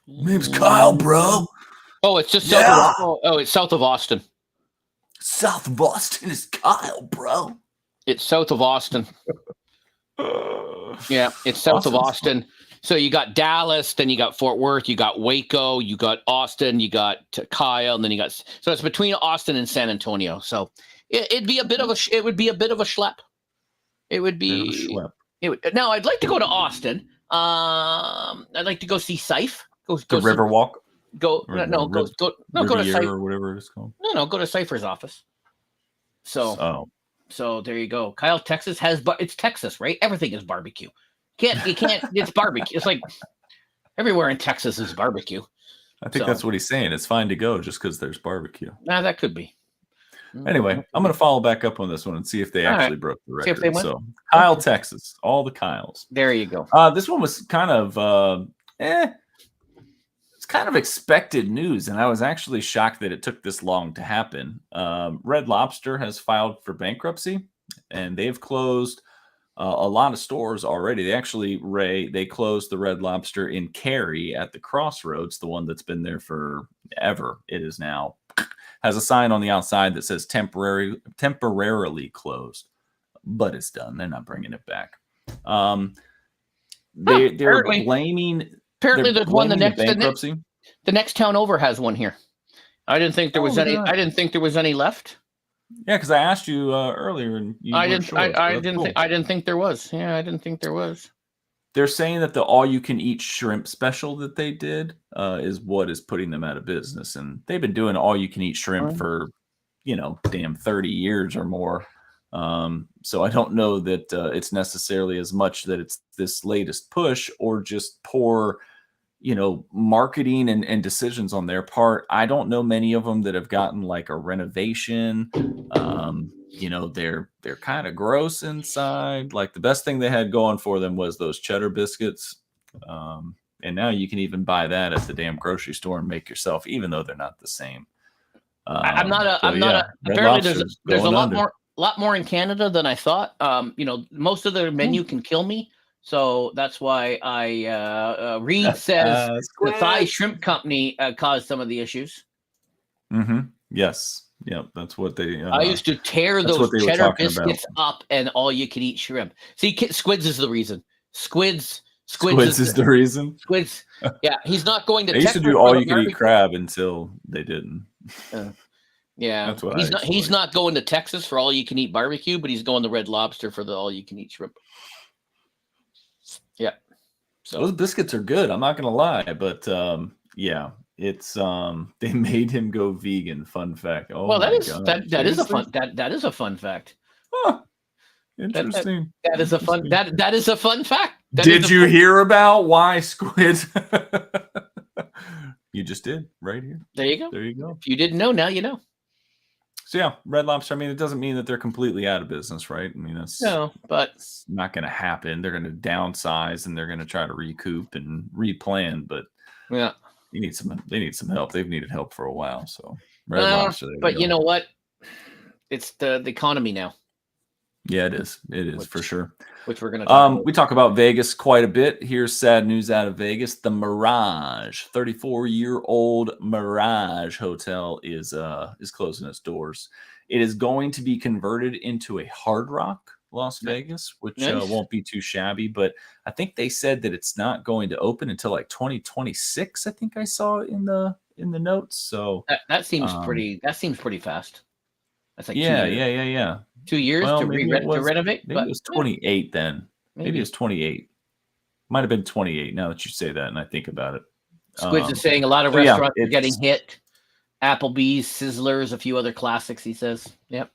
Speaker 2: Name's Kyle, bro.
Speaker 1: Oh, it's just south of, it's south of Austin.
Speaker 2: South of Austin is Kyle, bro.
Speaker 1: It's south of Austin. Yeah, it's south of Austin. So you got Dallas, then you got Fort Worth, you got Waco, you got Austin, you got Kyle, and then you got. So it's between Austin and San Antonio. So it'd be a bit of a. It would be a bit of a schlep. It would be. Now I'd like to go to Austin. I'd like to go see Syph. Go
Speaker 2: Riverwalk.
Speaker 1: Go to Syph
Speaker 2: or whatever it's called.
Speaker 1: No, go to Cypher's office. So there you go. Kyle, Texas it's Texas, right? Everything is barbecue. You can't. It's barbecue. It's like everywhere in Texas is barbecue.
Speaker 2: I think that's what he's saying. It's fine to go just because there's barbecue.
Speaker 1: That could be.
Speaker 2: Anyway, I'm going to follow back up on this one and see if they actually broke the record.
Speaker 1: See if they went?
Speaker 2: So, Kyle, Texas, all the Kyles.
Speaker 1: There you go.
Speaker 2: This one was kind of it's kind of expected news, and I was actually shocked that it took this long to happen. Red Lobster has filed for bankruptcy, and they've closed a lot of stores already. They actually, Ray, they closed the Red Lobster in Cary at the Crossroads, the one that's been there forever. It is now has a sign on the outside that says temporarily closed, but it's done. They're not bringing it back. They're blaming.
Speaker 1: Apparently, there's one. The next town over has one here. I didn't think there was any. God. I didn't think there was any left.
Speaker 2: Yeah, because I asked you earlier, and you
Speaker 1: I didn't. Sure, I didn't think there was. Yeah, I didn't think there was.
Speaker 2: They're saying that the all-you-can-eat shrimp special that they did is what is putting them out of business, and they've been doing all-you-can-eat shrimp for, 30 years or more. So I don't know that it's necessarily as much that it's this latest push or just poor, marketing and decisions on their part. I don't know many of them that have gotten like a renovation. They're kind of gross inside. Like the best thing they had going for them was those cheddar biscuits. And now you can even buy that at the damn grocery store and make yourself, even though they're not the same.
Speaker 1: Apparently there's a lot more in Canada than I thought. Most of their menu can kill me. So that's why Reed says the Thai Shrimp Company caused some of the issues.
Speaker 2: Mm-hmm. Yes. Yeah, that's what they.
Speaker 1: I used to tear those cheddar biscuits up and all you can eat shrimp. See, Squids is the reason. Squids
Speaker 2: is the reason.
Speaker 1: Squids. Yeah, he's not going to.
Speaker 2: They used to do all you can eat crab until they didn't.
Speaker 1: Yeah, that's what he's not going to Texas for all you can eat barbecue, but he's going to Red Lobster for the all you can eat shrimp. Yeah, so
Speaker 2: those biscuits are good. I'm not gonna lie, but yeah, it's they made him go vegan. Fun fact. Oh, well, that is a fun fact. Huh. Interesting.
Speaker 1: That is a fun fact.
Speaker 2: Did you hear about why squids? You just did right here.
Speaker 1: There you go.
Speaker 2: There you go.
Speaker 1: If you didn't know, now you know.
Speaker 2: So yeah, Red Lobster. I mean, it doesn't mean that they're completely out of business, right? I mean, it's not going to happen. They're going to downsize and they're going to try to recoup and replan. But
Speaker 1: yeah,
Speaker 2: they need some help. They've needed help for a while. So Red Lobster.
Speaker 1: But you know what? It's the economy now.
Speaker 2: Yeah, it is. It is for sure.
Speaker 1: Which we're going to talk about.
Speaker 2: We talk about Vegas quite a bit. Here's sad news out of Vegas. The Mirage, 34-year-old Mirage Hotel is closing its doors. It is going to be converted into a Hard Rock Las Vegas, which won't be too shabby. But I think they said that it's not going to open until like 2026. I think I saw in the notes. So
Speaker 1: that seems pretty fast. That's like
Speaker 2: yeah.
Speaker 1: 2 years to renovate.
Speaker 2: Maybe it was 28 then. Maybe it was 28. Might have been 28 now that you say that and I think about it.
Speaker 1: Squids is saying a lot of restaurants are getting hit. Applebee's, Sizzlers, a few other classics, he says. Yep.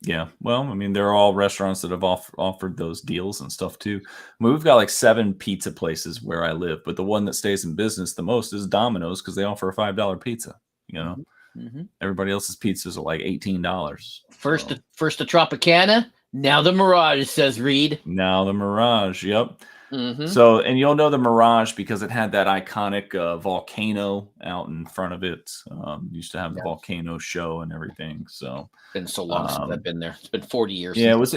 Speaker 2: Yeah. Well, I mean, they're all restaurants that have offered those deals and stuff too. I mean, we've got like 7 pizza places where I live, but the one that stays in business the most is Domino's because they offer a $5 pizza, you know.
Speaker 1: Mm-hmm.
Speaker 2: Everybody else's pizzas are like $18.
Speaker 1: First the Tropicana, now the Mirage, says Reed.
Speaker 2: Now the Mirage, yep.
Speaker 1: Mm-hmm.
Speaker 2: So, and you'll know the Mirage because it had that iconic volcano out in front of it. Used to have the volcano show and everything. So
Speaker 1: it's been so long since I've been there. It's been 40 years.
Speaker 2: Yeah, it was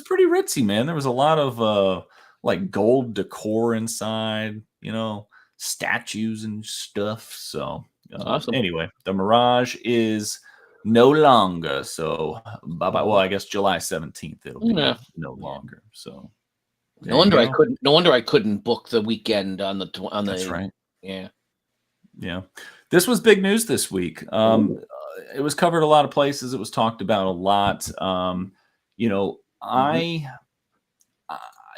Speaker 2: pretty ritzy, man. There was a lot of like gold decor inside, you know, statues and stuff. So
Speaker 1: awesome.
Speaker 2: Anyway, the Mirage is no longer. So bye bye. Well, I guess July 17th it'll be no longer. So
Speaker 1: no wonder I couldn't book the weekend on the.
Speaker 2: That's right.
Speaker 1: Yeah.
Speaker 2: Yeah. This was big news this week. It was covered a lot of places. It was talked about a lot. You know,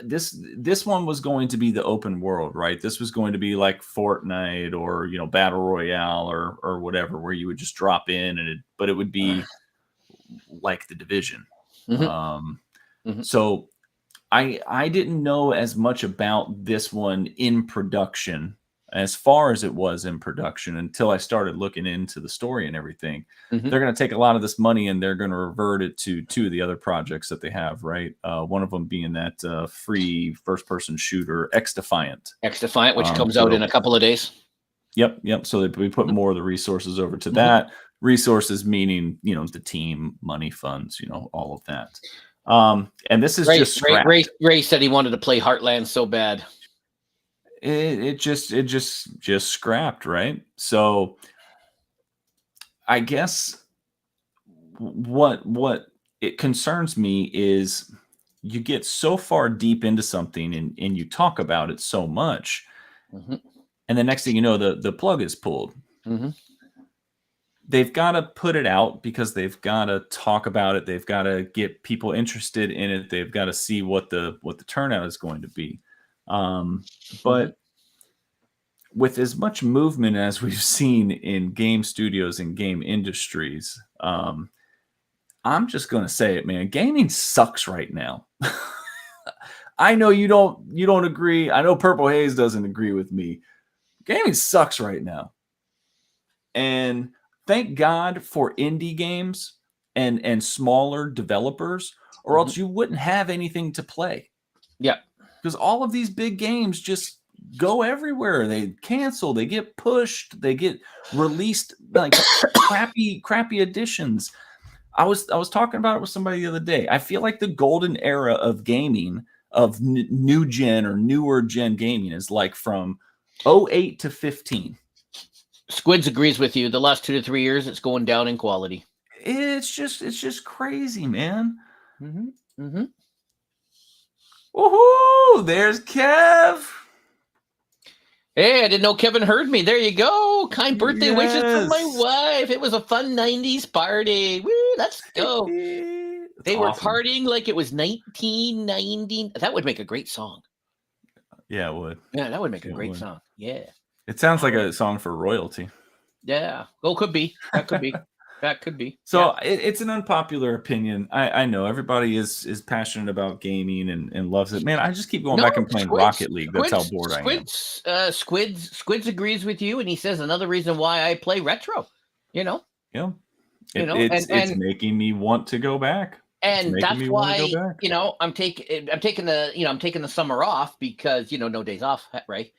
Speaker 2: this one was going to be the open world, right? This was going to be like Fortnite or, you know, Battle Royale or whatever, where you would just drop in but it would be like The Division. So I didn't know as much about this one in production as far as it was in production until I started looking into the story and everything. They're going to take a lot of this money and they're going to revert it to 2 of the other projects that they have, right? One of them being that free first-person shooter, X-Defiant.
Speaker 1: X-Defiant, which comes out in a couple of days.
Speaker 2: Yep. So we put more of the resources over to that. Resources meaning, you know, the team, money, funds, you know, all of that. And this is just scrapped.
Speaker 1: Ray said he wanted to play Heartland so bad.
Speaker 2: It just scrapped, right? So I guess what it concerns me is you get so far deep into something and you talk about it so much, and the next thing you know, the plug is pulled. They've got to put it out because they've got to talk about it. They've got to get people interested in it. They've got to see what the turnout is going to be. But with as much movement as we've seen in game studios and game industries, I'm just going to say it, man. Gaming sucks right now. I know you don't agree. I know Purple Haze doesn't agree with me. Gaming sucks right now. And thank God for indie games and smaller developers, or else you wouldn't have anything to play.
Speaker 1: Yeah.
Speaker 2: Because all of these big games just go everywhere. They cancel, they get pushed, they get released like crappy editions. I was talking about it with somebody the other day. I feel like the golden era of gaming, of new gen or newer gen gaming, is like from 08 to 15.
Speaker 1: Squids agrees with you. The last 2 to 3 years, it's going down in quality.
Speaker 2: It's just crazy, man. Woohoo! There's Kev.
Speaker 1: Hey, I didn't know Kevin heard me. There you go. Kind birthday wishes from my wife. It was a fun 90s party. Woo, let's go. They were partying like it was 1990. That would make a great song.
Speaker 2: Yeah, it would.
Speaker 1: Yeah, that would make a great song. Yeah.
Speaker 2: It sounds like a song for royalty.
Speaker 1: Yeah. Oh, could be. That could be. That could be.
Speaker 2: So it's an unpopular opinion. I know everybody is passionate about gaming and loves it. Man, I just keep going back and playing Rocket League. That's how bored I am.
Speaker 1: Squids agrees with you, and he says another reason why I play retro.
Speaker 2: Yeah. It's making me want to go back.
Speaker 1: And that's why, I'm taking the summer off because, no days off, right?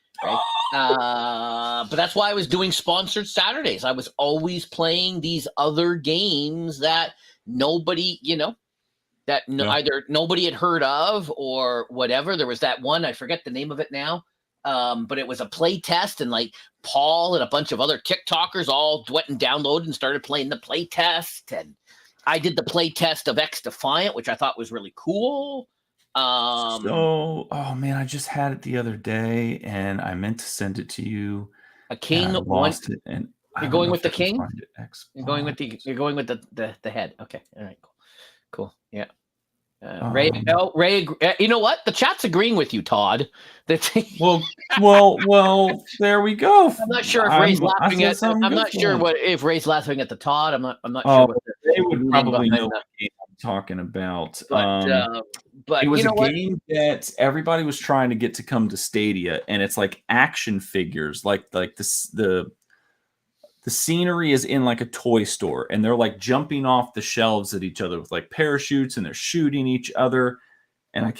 Speaker 1: But that's why I was doing sponsored Saturdays. I was always playing these other games that nobody, either nobody had heard of or whatever. There was that one, I forget the name of it now. But it was a play test, and like Paul and a bunch of other TikTokers all went and downloaded and started playing the play test. And I did the play test of X Defiant, which I thought was really cool.
Speaker 2: Oh man, I just had it the other day, and I meant to send it to you.
Speaker 1: A king
Speaker 2: lost it, and
Speaker 1: you're going with the king. You're going with the head. Okay, all right, cool. Yeah. Ray, you know what? The chat's agreeing with you, Todd.
Speaker 2: Well, there we go.
Speaker 1: I'm not sure if Ray's laughing at. I'm not sure if Ray's laughing at the Todd. I'm not sure. What
Speaker 2: they would probably know what game I'm talking about.
Speaker 1: But
Speaker 2: it was a game that everybody was trying to get to come to Stadia, and it's like action figures, like the scenery is in like a toy store, and they're like jumping off the shelves at each other with like parachutes, and they're shooting each other. And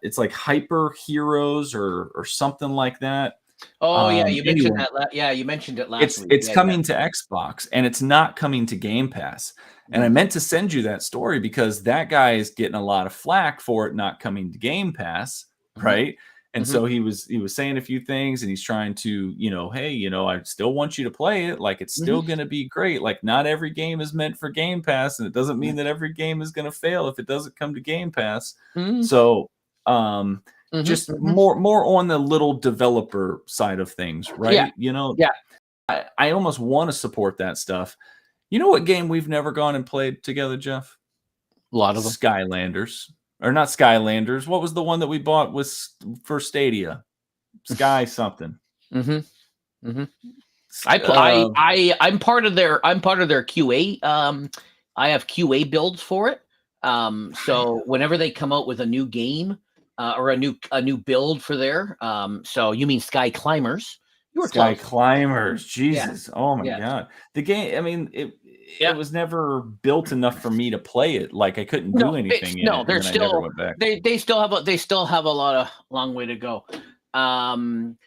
Speaker 2: it's like Hyper Heroes or something like that.
Speaker 1: Oh yeah, you mentioned that. You mentioned it last week.
Speaker 2: It's coming to Xbox, and it's not coming to Game Pass. And I meant to send you that story because that guy is getting a lot of flack for it not coming to Game Pass, right? And so he was saying a few things, and he's trying to, hey, I still want you to play it. Like, it's still going to be great. Like, not every game is meant for Game Pass, and it doesn't mean that every game is going to fail if it doesn't come to Game Pass. So, just more on the little developer side of things, right? I almost want to support that stuff. You know what game we've never gone and played together, Jeff?
Speaker 1: A lot of them.
Speaker 2: Skylanders. Or not Skylanders. What was the one that we bought for Stadia? Sky something.
Speaker 1: I'm part of their QA. I have QA builds for it. So whenever they come out with a new game or a new build for their so you mean Sky Climbers? You were
Speaker 2: Sky Climbers. Jesus. Yeah. Oh my God. The game, I mean, it was never built enough for me to play it. Like, I couldn't do anything.
Speaker 1: They're still they still have a long way to go.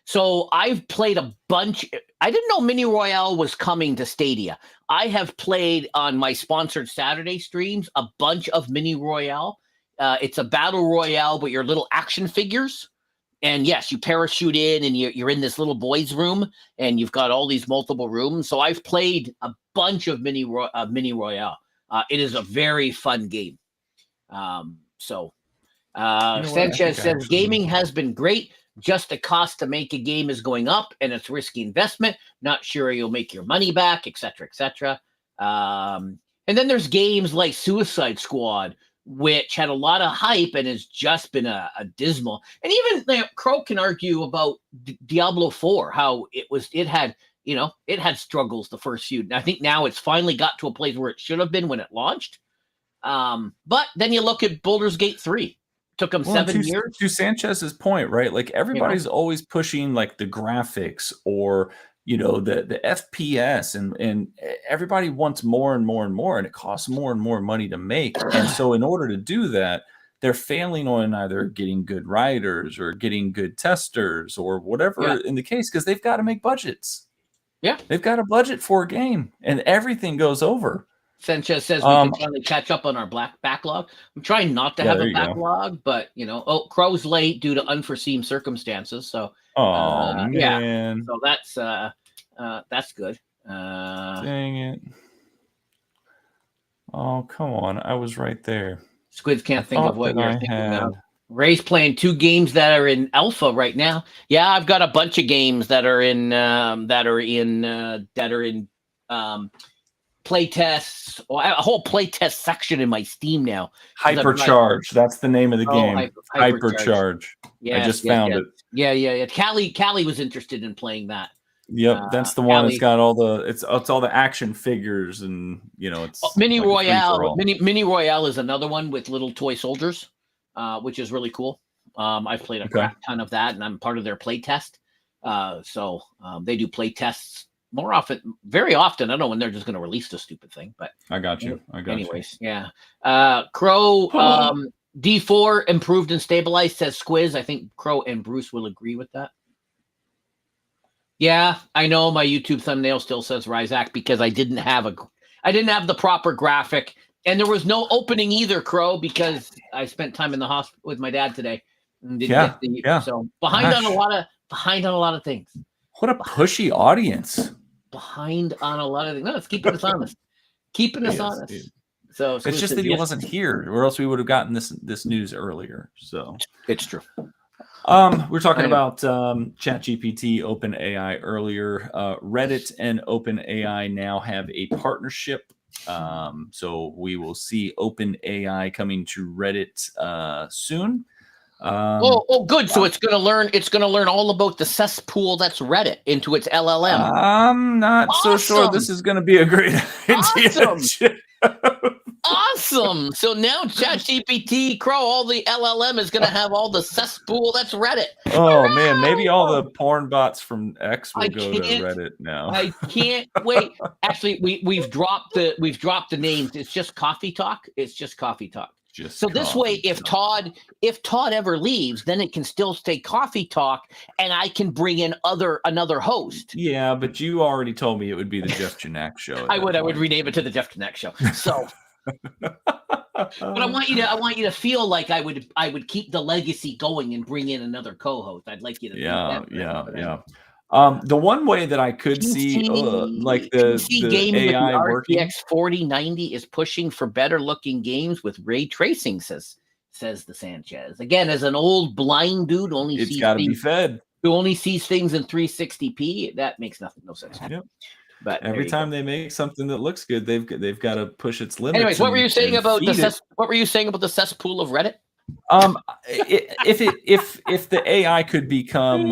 Speaker 1: So I've played a bunch. I didn't know Mini Royale was coming to Stadia. I have played on my sponsored Saturday streams a bunch of Mini Royale. It's a battle royale, but you're little action figures. And yes, you parachute in, and you're in this little boys' room, and you've got all these multiple rooms. So I've played a bunch of Mini Royale. It is a very fun game. Sanchez says gaming has been great. Just the cost to make a game is going up, and it's risky investment. Not sure you'll make your money back, etc., etc. And then there's games like Suicide Squad, which had a lot of hype and has just been a dismal. And even Crow can argue about Diablo 4, how it had struggles the first few. And I think now it's finally got to a place where it should have been when it launched. But then you look at Baldur's Gate 3. It took them 7 years.
Speaker 2: To Sanchez's point, right? Like, everybody's always pushing like the graphics or the FPS, and everybody wants more and more and more, and it costs more and more money to make. And so in order to do that, they're failing on either getting good writers or getting good testers or whatever in the case, because they've got to make budgets.
Speaker 1: Yeah.
Speaker 2: They've got a budget for a game, and everything goes over.
Speaker 1: Sanchez says we can finally catch up on our backlog. I'm trying not to have a backlog, but Crow's late due to unforeseen circumstances. So
Speaker 2: man.
Speaker 1: So that's good.
Speaker 2: Dang it. Oh, come on. I was right there.
Speaker 1: Squids can't think of what you're thinking of. Ray's playing 2 games that are in alpha right now. Yeah, I've got a bunch of games that are in play tests, or a whole play test section in my Steam now.
Speaker 2: Hypercharge. That's the name of the game. Hypercharge. Yes, I just found it.
Speaker 1: Yeah. Callie was interested in playing that.
Speaker 2: Yep, that's the one that's
Speaker 1: Allie.
Speaker 2: got all the it's all the action figures, and it's
Speaker 1: Mini
Speaker 2: like a
Speaker 1: Royale.
Speaker 2: free-for-all.
Speaker 1: Mini Royale is another one with little toy soldiers, which is really cool. I've played a
Speaker 2: Okay.
Speaker 1: crap ton of that, and I'm part of their play test. So they do play tests more often, very often. I don't know when they're just going to release the stupid thing, but
Speaker 2: I got you.
Speaker 1: anyways, yeah. Crow D4 improved and stabilized, says Squiz. I think Crow and Bruce will agree with that. Yeah, I know my YouTube thumbnail still says Ryzak because I didn't have the proper graphic, and there was no opening either, Crow, because I spent time in the hospital with my dad today. And didn't get so behind on a lot of things.
Speaker 2: What a pushy audience.
Speaker 1: Behind on a lot of things. No, it's keeping us honest. Keeping us honest. So
Speaker 2: it's just that he wasn't here, or else we would have gotten this news earlier. So
Speaker 1: it's true.
Speaker 2: We're talking about ChatGPT, OpenAI earlier. Reddit and OpenAI now have a partnership. So we will see OpenAI coming to Reddit soon.
Speaker 1: Good. So it's going to learn all about the cesspool that's Reddit into its LLM.
Speaker 2: I'm not so sure this is going to be a great idea.
Speaker 1: Awesome. So now ChatGPT, Crow, all the LLM is going to have all the cesspool that's Reddit.
Speaker 2: Oh man, maybe all the porn bots from X will go to Reddit now.
Speaker 1: I can't wait. Actually, we've dropped the names. It's just Coffee Talk. This way, if Todd ever leaves, then it can still stay Coffee Talk, and I can bring in another host.
Speaker 2: Yeah, but you already told me it would be the Jeff Janak Show.
Speaker 1: I would rename it to the Jeff Janak Show. So, but I want you to feel like I would keep the legacy going and bring in another co-host. I'd like you to.
Speaker 2: Yeah. The one way that I could see, like the
Speaker 1: gaming
Speaker 2: AI
Speaker 1: with the
Speaker 2: working,
Speaker 1: RTX 4090 is pushing for better looking games with ray tracing, says the Sanchez. Again, as an old blind dude,
Speaker 2: it's got to be fed.
Speaker 1: Who only sees things in 360p. That makes no sense.
Speaker 2: Yep.
Speaker 1: But
Speaker 2: every time they make something that looks good, they've got to push its limits.
Speaker 1: Anyways, what were you saying about the cesspool of Reddit?
Speaker 2: If the AI could become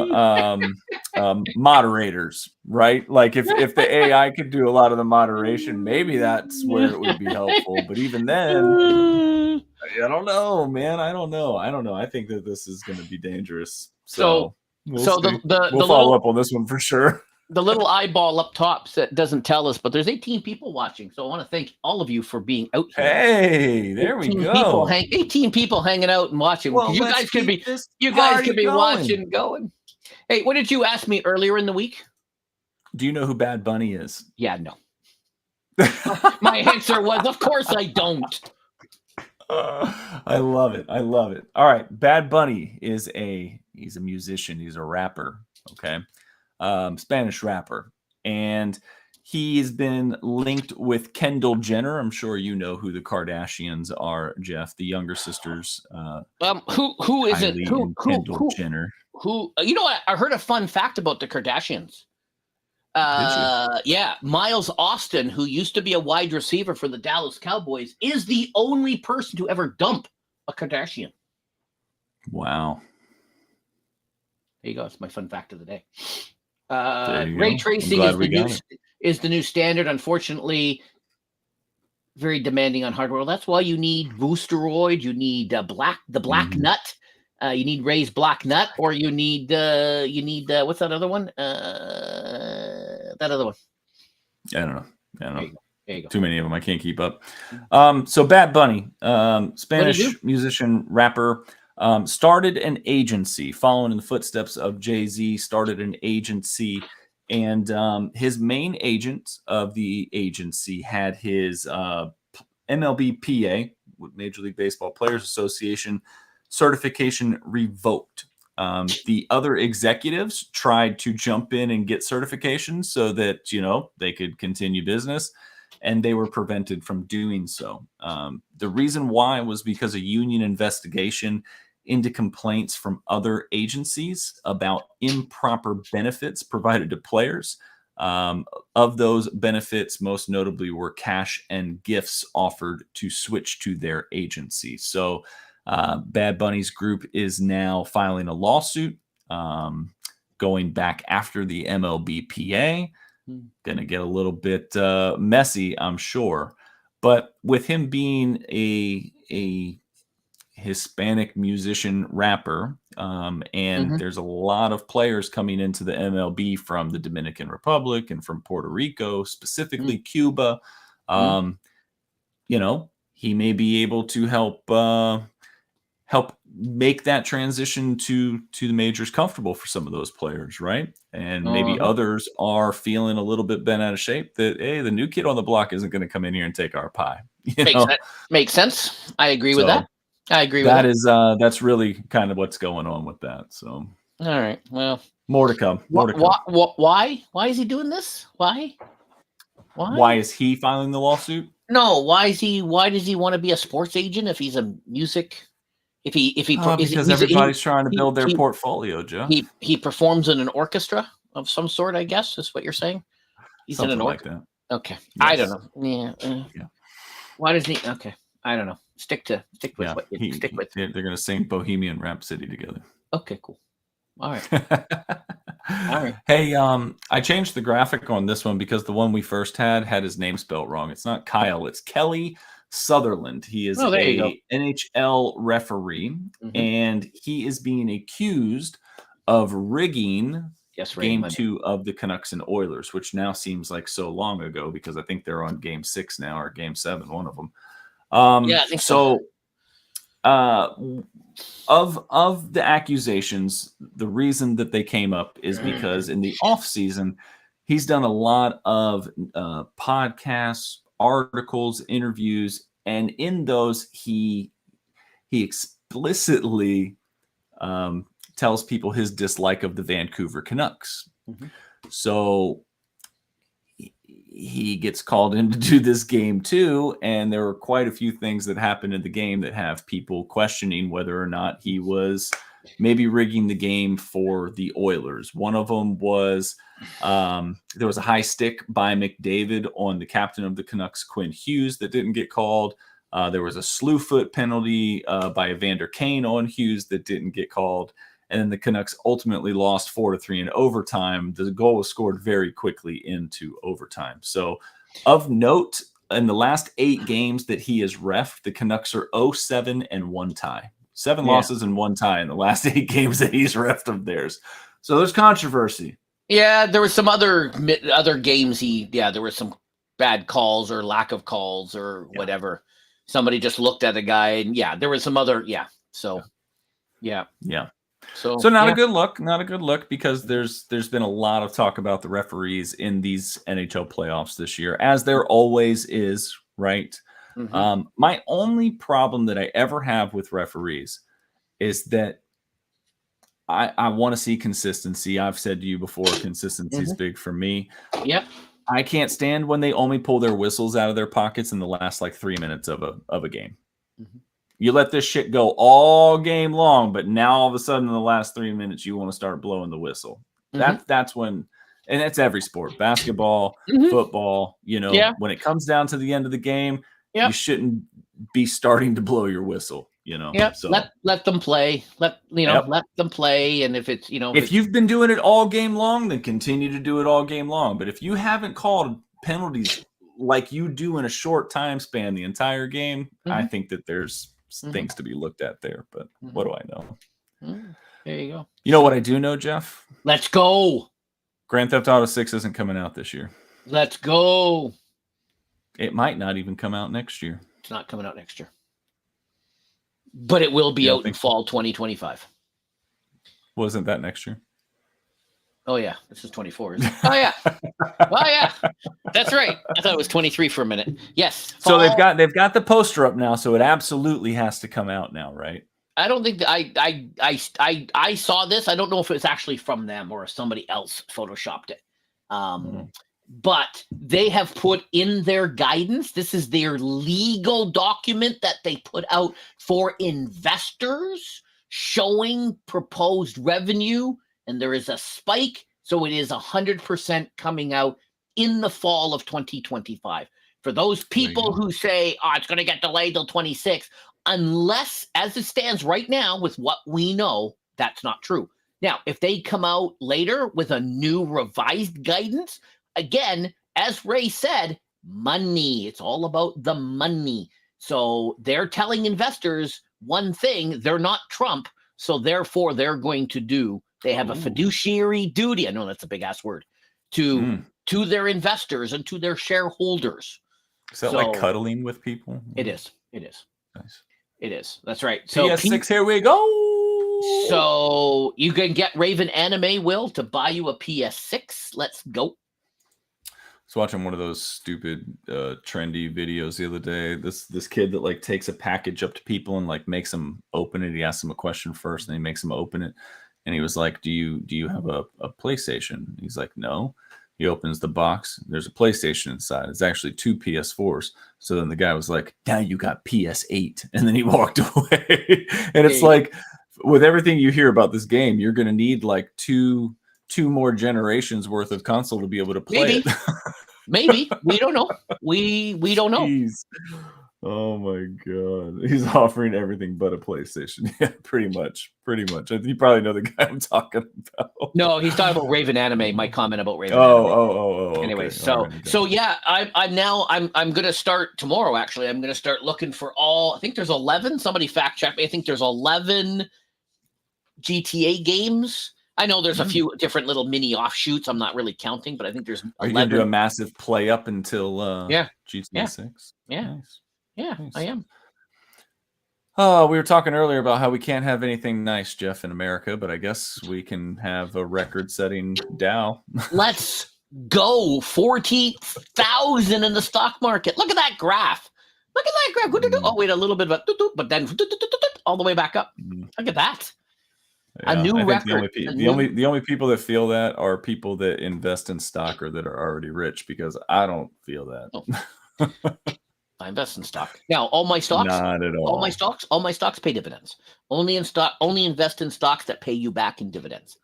Speaker 2: moderators, right? Like if the AI could do a lot of the moderation, maybe that's where it would be helpful. But even then, I don't know, man. I don't know. I think that this is going to be dangerous. So we'll follow up on this one for sure.
Speaker 1: The little eyeball up top doesn't tell us, but there's 18 people watching. So I want to thank all of you for being out here.
Speaker 2: Hey, there we go.
Speaker 1: 18 people hanging out and watching. Well, you guys could be watching going. Hey, what did you ask me earlier in the week?
Speaker 2: Do you know who Bad Bunny is?
Speaker 1: Yeah, no. My answer was, of course I don't.
Speaker 2: I love it. All right. Bad Bunny he's a musician. He's a rapper. Okay. Spanish rapper, and he's been linked with Kendall Jenner. I'm sure you know who the Kardashians are, Jeff, the younger sisters.
Speaker 1: Who is it?
Speaker 2: Kendall Jenner.
Speaker 1: Who? You know what? I heard a fun fact about the Kardashians. Yeah, Miles Austin, who used to be a wide receiver for the Dallas Cowboys, is the only person to ever dump a Kardashian.
Speaker 2: Wow.
Speaker 1: There you go. It's my fun fact of the day. Ray tracing is the new standard. Unfortunately, very demanding on hardware. Well, that's why you need Boosteroid. You need the black nut. You need Ray's black nut, or you need what's that other one? That other one.
Speaker 2: I don't know.
Speaker 1: There you go.
Speaker 2: Too many of them. I can't keep up. So Bad Bunny, Spanish musician, rapper. Started an agency following in the footsteps of Jay-Z, started an agency, and his main agent of the agency had his MLBPA, Major League Baseball Players Association, certification revoked. The other executives tried to jump in and get certification so that, they could continue business, and they were prevented from doing so. The reason why was because a union investigation into complaints from other agencies about improper benefits provided to players. Of those benefits, most notably were cash and gifts offered to switch to their agency. So Bad Bunny's group is now filing a lawsuit. going back after the MLBPA. Going to get a little bit messy, I'm sure. But with him being a Hispanic musician rapper, and there's a lot of players coming into the MLB from the Dominican Republic and from Puerto Rico, specifically Cuba. He may be able to help make that transition to the majors comfortable for some of those players, right? And maybe others are feeling a little bit bent out of shape that, hey, the new kid on the block isn't going to come in here and take our pie.
Speaker 1: Makes sense. I agree with that. I agree with
Speaker 2: that. That's really kind of what's going on with that. So,
Speaker 1: all right. Well,
Speaker 2: more to come.
Speaker 1: Why is he doing this? Why?
Speaker 2: Why is he filing the lawsuit?
Speaker 1: No. Why does he want to be a sports agent if he's a music?
Speaker 2: Because everybody's trying to build their portfolio, Joe.
Speaker 1: He performs in an orchestra of some sort, I guess, is what you're saying. He's
Speaker 2: something
Speaker 1: in an
Speaker 2: like that.
Speaker 1: Okay, yes. I don't know. Yeah. Why does he? Okay, I don't know. Stick with what you stick with.
Speaker 2: They're going to sing Bohemian Rhapsody together.
Speaker 1: Okay, cool. All right. All right.
Speaker 2: Hey, I changed the graphic on this one because the one we first had his name spelled wrong. It's not Kyle. It's Kelly Sutherland. He is a NHL referee, and he is being accused of rigging Game 2 of the Canucks and Oilers, which now seems like so long ago because I think they're on Game 6 now or Game 7, one of them.
Speaker 1: I think so.
Speaker 2: Of the accusations, the reason that they came up is because in the off season, he's done a lot of podcasts, articles, interviews, and in those he explicitly tells people his dislike of the Vancouver Canucks. So he gets called in to do this Game 2, and there were quite a few things that happened in the game that have people questioning whether or not he was maybe rigging the game for the Oilers. One of them was there was a high stick by McDavid on the captain of the Canucks, Quinn Hughes, that didn't get called. There was a slew foot penalty by Evander Kane on Hughes that didn't get called. And then the Canucks ultimately lost 4-3 in overtime. The goal was scored very quickly into overtime. So of note, in the last 8 games that he has reffed, the Canucks are 0-7 and 1 tie. 7 losses and 1 tie in the last 8 games that he's reffed of theirs. So there's controversy.
Speaker 1: Yeah, there was some other games. There were some bad calls or lack of calls or whatever. Somebody just looked at a guy and there was some other. So, yeah. So not a good look because there's been a lot of talk about the referees in these NHL playoffs this year, as there always is, right? My only problem that I ever have with referees is that I want to see consistency. I've said to you before, consistency is big for me. Yep.
Speaker 2: I can't stand when they only pull their whistles out of their pockets in the last 3 minutes of a game. You let this shit go all game long, but now all of a sudden in the last 3 minutes, you want to start blowing the whistle. That's when, and it's every sport, basketball, football, when it comes down to the end of the game, you shouldn't be starting to blow your whistle, So
Speaker 1: let them play. Let them play. And if it's,
Speaker 2: if you've been doing it all game long, then continue to do it all game long. But if you haven't called penalties like you do in a short time span the entire game, I think that there's things to be looked at there, but what do I know?
Speaker 1: There you go.
Speaker 2: You know what I do know, Jeff?
Speaker 1: Let's go.
Speaker 2: Grand Theft Auto 6 isn't coming out this year.
Speaker 1: Let's go.
Speaker 2: It might not even come out next year.
Speaker 1: It's not coming out next year. But it will be out in fall 2025.
Speaker 2: Wasn't that next year?
Speaker 1: Oh, yeah. This is 24. Isn't it? Oh, yeah. Oh, yeah. That's right. I thought it was 23 for a minute. Yes.
Speaker 2: Fall. So they've got the poster up now, so it absolutely has to come out now, right?
Speaker 1: I don't think that I saw this. I don't know if it's actually from them or if somebody else photoshopped it. But they have put in their guidance. This is their legal document that they put out for investors showing proposed revenue. And there is a spike. So it is 100% coming out in the fall of 2025. For those people who say, it's going to get delayed till 26, unless, as it stands right now with what we know, that's not true. Now, if they come out later with a new revised guidance, again, as Ray said, money. It's all about the money. So they're telling investors one thing. They're not Trump. So therefore, they're going to do. They have a fiduciary duty. I know that's a big ass word to their investors and to their shareholders.
Speaker 2: Is that like cuddling with people?
Speaker 1: It is. It is.
Speaker 2: Nice.
Speaker 1: It is. That's right. So
Speaker 2: PS6, here we go.
Speaker 1: So you can get Raven Anime, Will, to buy you a PS6. Let's go.
Speaker 2: I was watching one of those stupid trendy videos the other day. This kid that like takes a package up to people and like makes them open it. He asks them a question first and he makes them open it. And he was like, do you have a PlayStation? He's like, no. He opens the box. There's a PlayStation inside. It's actually 2 PS4s. So then the guy was like, now you got PS8. And then he walked away. And it's like, with everything you hear about this game, you're going to need like two more generations worth of console to be able to play it.
Speaker 1: Maybe. We don't know. We don't know.
Speaker 2: Jeez. Oh my God. He's offering everything but a PlayStation. Yeah, pretty much. You probably know the guy I'm talking about.
Speaker 1: No, he's talking about Raven Anime, my comment about Raven
Speaker 2: Anime.
Speaker 1: Anyways,
Speaker 2: okay.
Speaker 1: So yeah, I'm gonna start tomorrow, actually. I'm gonna start looking for I think there's 11, somebody fact check me. I think there's 11 GTA games. I know there's a few different little mini offshoots. I'm not really counting, but I think there's 11.
Speaker 2: Are you going to do a massive play up until GTA 6?
Speaker 1: Yeah.
Speaker 2: Nice.
Speaker 1: Yeah, nice. I am.
Speaker 2: Oh, we were talking earlier about how we can't have anything nice, Jeff, in America, but I guess we can have a record-setting Dow.
Speaker 1: Let's go. 40,000 in the stock market. Look at that graph. Oh, wait, a little bit of but then all the way back up. Look at that.
Speaker 2: Yeah,
Speaker 1: a new record.
Speaker 2: The only people that feel that are people that invest in stock or that are already rich, because I don't feel that.
Speaker 1: Oh. I invest in stock. Now, all my stocks,
Speaker 2: not at all.
Speaker 1: All my stocks pay dividends. Only invest in stocks that pay you back in dividends.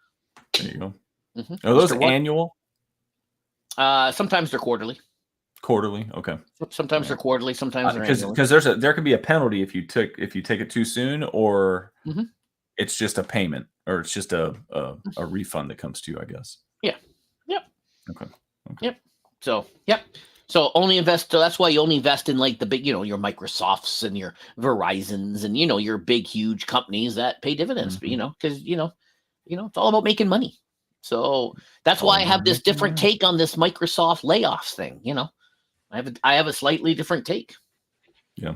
Speaker 2: There you go. Are those annual?
Speaker 1: Sometimes they're quarterly.
Speaker 2: Quarterly, okay.
Speaker 1: Sometimes they're quarterly. Sometimes they're annually.
Speaker 2: Because there can be a penalty if you take it too soon, or it's just a payment, or it's just a refund that comes to you, I guess.
Speaker 1: Yeah. Yep.
Speaker 2: Okay.
Speaker 1: Yep. So, yep. So only invest. So that's why you only invest in like the big, your Microsofts and your Verizons and your big, huge companies that pay dividends. Because it's all about making money. So that's why I have this different take on this Microsoft layoffs thing. I have a slightly different take.
Speaker 2: Yeah.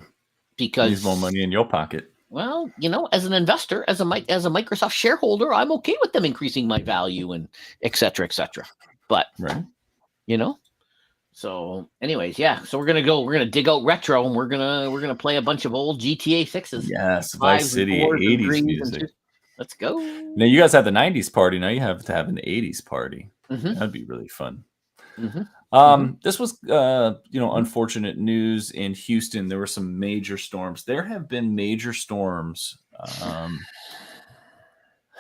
Speaker 1: Because
Speaker 2: needs more money in your pocket.
Speaker 1: Well, as an investor, as a Microsoft shareholder, I'm okay with them increasing my value and et cetera, et cetera. But
Speaker 2: right.
Speaker 1: So anyways, yeah. So we're gonna dig out retro and we're gonna play a bunch of old GTA 6s.
Speaker 2: Yes, Vice City 80s music.
Speaker 1: Let's go.
Speaker 2: Now you guys have the 90s party. Now you have to have an 80s party. That'd be really fun. This was unfortunate news in Houston. There were some major storms. There have been major storms.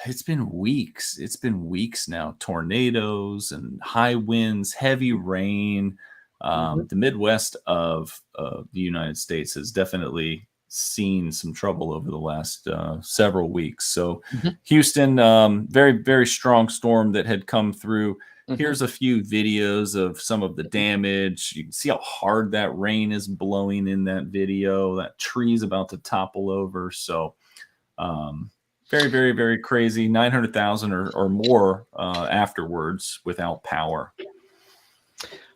Speaker 2: It's been weeks. It's been weeks now. Tornadoes and high winds, heavy rain. The Midwest of the United States has definitely seen some trouble over the last several weeks. So Houston, very, very strong storm that had come through. Here's a few videos of some of the damage. You can see how hard that rain is blowing in that video. That tree's about to topple over. So very, very, very crazy. 900,000 or more afterwards without power.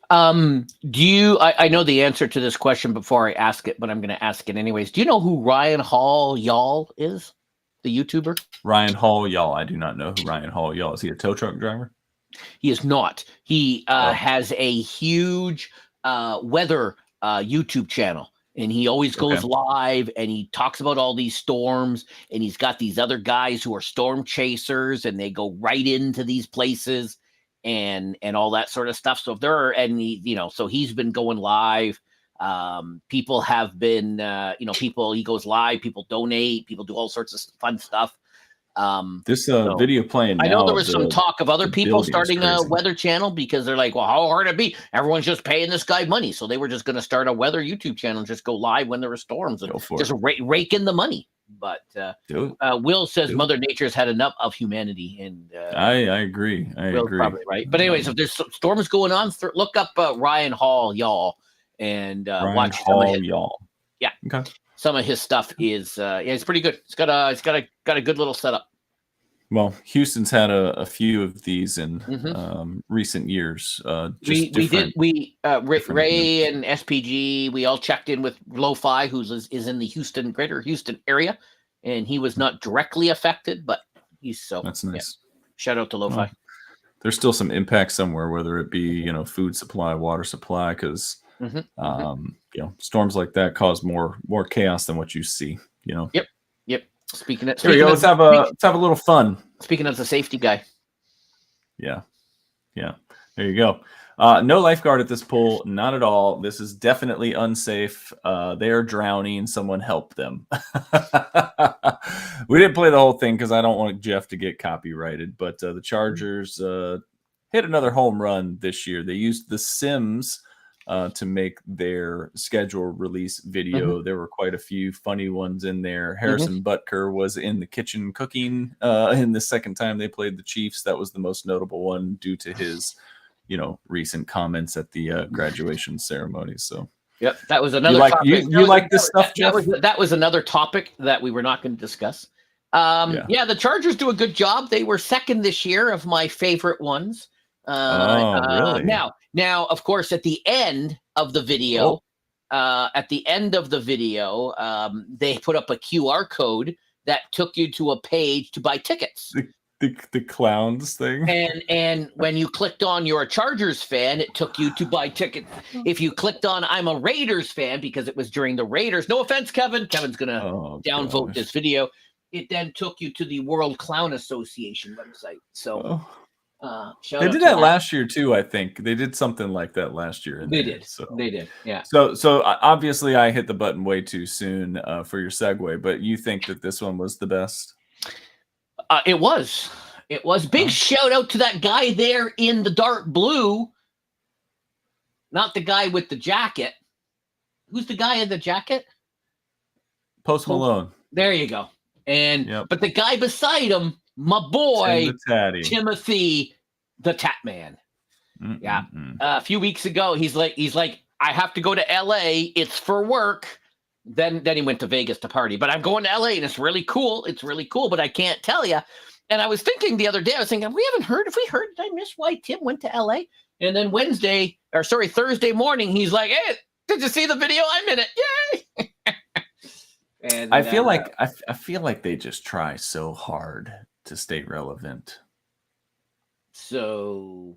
Speaker 1: I know the answer to this question before I ask it, but I'm going to ask it anyways. Do you know who Ryan Hall Y'all is? The YouTuber?
Speaker 2: Ryan Hall Y'all. I do not know who Ryan Hall Y'all is. He a tow truck driver?
Speaker 1: He is not. He has a huge weather YouTube channel. And he always goes live and he talks about all these storms, and he's got these other guys who are storm chasers and they go right into these places and all that sort of stuff. So if there are any, so he's been going live. People have been, he goes live, people donate, people do all sorts of fun stuff.
Speaker 2: This video playing now,
Speaker 1: I know there was some talk of other people starting a weather channel because they're like, well, how hard it be? Everyone's just paying this guy money. So they were just going to start a weather YouTube channel and just go live when there were storms and just rake in the money. But Will says Mother Nature's had enough of humanity, and
Speaker 2: I agree.
Speaker 1: Will's probably right. But anyways, if there's storms going on, look up Ryan Hall, y'all, and watch some of his,
Speaker 2: y'all.
Speaker 1: Yeah,
Speaker 2: okay.
Speaker 1: Some of his stuff is it's pretty good. It's got a good little setup.
Speaker 2: Well, Houston's had a few of these in recent years.
Speaker 1: We did. Ray and SPG. We all checked in with Lo-Fi, who is in the greater Houston area, and he was not directly affected, but that's
Speaker 2: nice.
Speaker 1: Yeah. Shout out to Lo-Fi.
Speaker 2: Well, there's still some impact somewhere, whether it be food supply, water supply, because storms like that cause more chaos than what you see.
Speaker 1: Yep. Speaking of,
Speaker 2: here we go. Let's have a little fun.
Speaker 1: Speaking of the safety guy.
Speaker 2: Yeah. There you go. No lifeguard at this pool, not at all. This is definitely unsafe. They are drowning. Someone help them. We didn't play the whole thing because I don't want Jeff to get copyrighted. But the Chargers hit another home run this year. They used The Sims to make their schedule release video. There were quite a few funny ones in there. Harrison Butker was in the kitchen cooking in the second time they played the Chiefs. That was the most notable one due to his recent comments at the graduation ceremony. So
Speaker 1: yep, that was another topic.
Speaker 2: You like this stuff, Jeff?
Speaker 1: That was another topic that we were not going to discuss. The Chargers do a good job. They were second this year of my favorite ones.
Speaker 2: Really?
Speaker 1: Now, of course, at the end of the video, they put up a QR code that took you to a page to buy tickets.
Speaker 2: The clowns thing.
Speaker 1: And when you clicked on you're a Chargers fan, it took you to buy tickets. If you clicked on I'm a Raiders fan, because it was during the Raiders, no offense, Kevin. Kevin's going to downvote this video. It then took you to the World Clown Association website. So
Speaker 2: they did that last year too. I think they did something like that last year.
Speaker 1: They did. Yeah.
Speaker 2: So obviously I hit the button way too soon for your segue, but you think that this one was the best?
Speaker 1: It was. Big shout out to that guy there in the dark blue. Not the guy with the jacket. Who's the guy in the jacket?
Speaker 2: Post Malone.
Speaker 1: There you go. But the guy beside him, my boy, Timothy, the Tap Man. Yeah. A few weeks ago, he's like, I have to go to LA. It's for work. Then he went to Vegas to party. But I'm going to LA and it's really cool. But I can't tell you. And I was thinking the other day, have we heard? Did I miss why Tim went to LA? And then Thursday morning, he's like, hey, did you see the video? I'm in it. Yay. And
Speaker 2: I feel like they just try so hard to stay relevant.
Speaker 1: So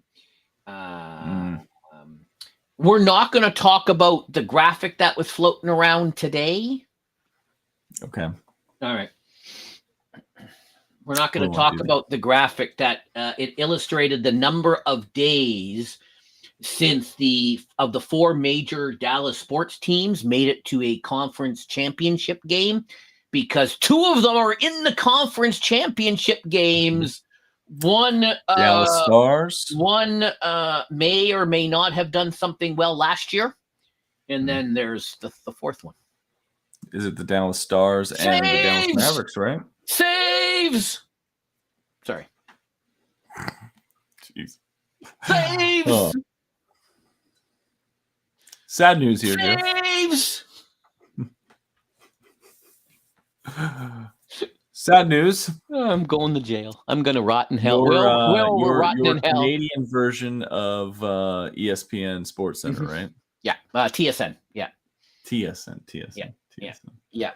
Speaker 1: we're not going to talk about the graphic that was floating around today.
Speaker 2: Okay.
Speaker 1: All right. We're not going to talk about the graphic that it illustrated the number of days since the four major Dallas sports teams made it to a conference championship game, because two of them are in the conference championship games. One
Speaker 2: Dallas Stars.
Speaker 1: One may or may not have done something well last year, and then there's the fourth one.
Speaker 2: Is it the Dallas Stars and the Dallas Mavericks, right?
Speaker 1: Saves. Sorry.
Speaker 2: Jeez.
Speaker 1: Saves.
Speaker 2: Oh. Sad news here,
Speaker 1: Saves.
Speaker 2: Jeff. Sad news.
Speaker 1: I'm going to jail. I'm going to rot in hell.
Speaker 2: Your
Speaker 1: rotting in hell.
Speaker 2: Canadian version of ESPN Sports Center, right?
Speaker 1: Yeah. TSN. Yeah.
Speaker 2: TSN.
Speaker 1: Yeah.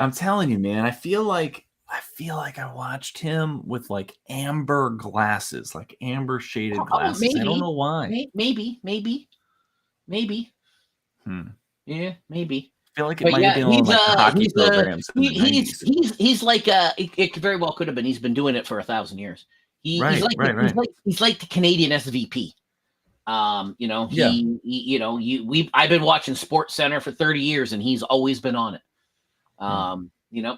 Speaker 2: I'm telling you, man. I feel like I watched him with like amber glasses, like amber shaded glasses.
Speaker 1: Maybe.
Speaker 2: I don't know why.
Speaker 1: Maybe. Yeah, maybe.
Speaker 2: I feel like it might have been on like the hockey programs.
Speaker 1: He's like it very well could have been. He's been doing it for 1,000 years. He's like the Canadian SVP. I've been watching Sports Center for 30 years, and he's always been on it.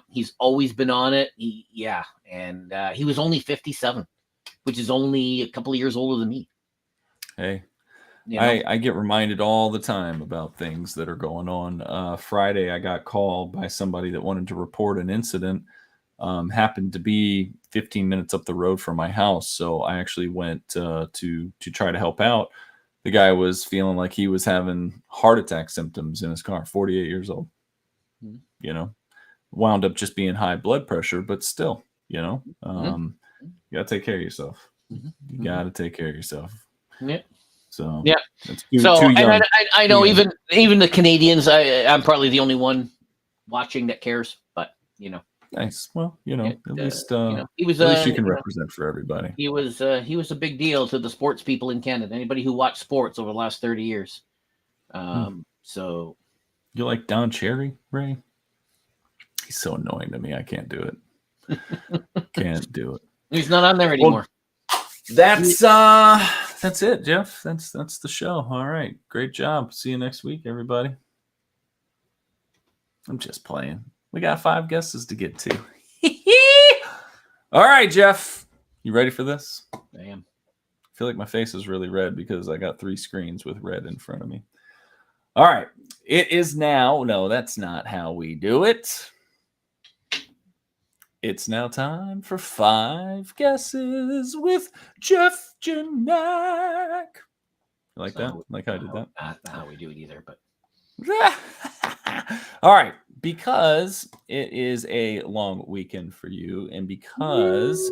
Speaker 1: He's always been on it. And he was only 57, which is only a couple of years older than me.
Speaker 2: Hey,
Speaker 1: You know?
Speaker 2: I get reminded all the time about things that are going on. Friday, I got called by somebody that wanted to report an incident. Happened to be 15 minutes up the road from my house, so I actually went to try to help out. The guy was feeling like he was having heart attack symptoms in his car. 48 years old.
Speaker 1: Mhm.
Speaker 2: You know, wound up just being high blood pressure, but still, you know,
Speaker 1: Mhm.
Speaker 2: you gotta take care of yourself.
Speaker 1: Mhm.
Speaker 2: You gotta take care of yourself.
Speaker 1: Yeah.
Speaker 2: So
Speaker 1: Yeah.
Speaker 2: that's
Speaker 1: So,
Speaker 2: too
Speaker 1: and
Speaker 2: young.
Speaker 1: I know even the Canadians, I'm probably the only one watching that cares, but you know,
Speaker 2: Nice. Well, you know, at least
Speaker 1: you know, he was
Speaker 2: at least you can represent for everybody.
Speaker 1: he was a big deal to the sports people in Canada. Anybody who watched sports over the last 30 years. So
Speaker 2: You like Don Cherry, Ray? He's so annoying to me. I can't do it. Can't do it.
Speaker 1: he's not on there anymore.
Speaker 2: That's it, Jeff. That's the show. All right. Great job. See you next week, everybody. I'm just playing. We got 5 guesses to get to. All right, Jeff. You ready for this?
Speaker 1: I am.
Speaker 2: I feel like my face is really red because I got 3 screens with red in front of me. All right. It is now. No, that's not how we do it. It's now time for 5 guesses with Jeff Janak. You like that? Like how I did that?
Speaker 1: Not how we do it either, but
Speaker 2: all right. Because it is a long weekend for you, and because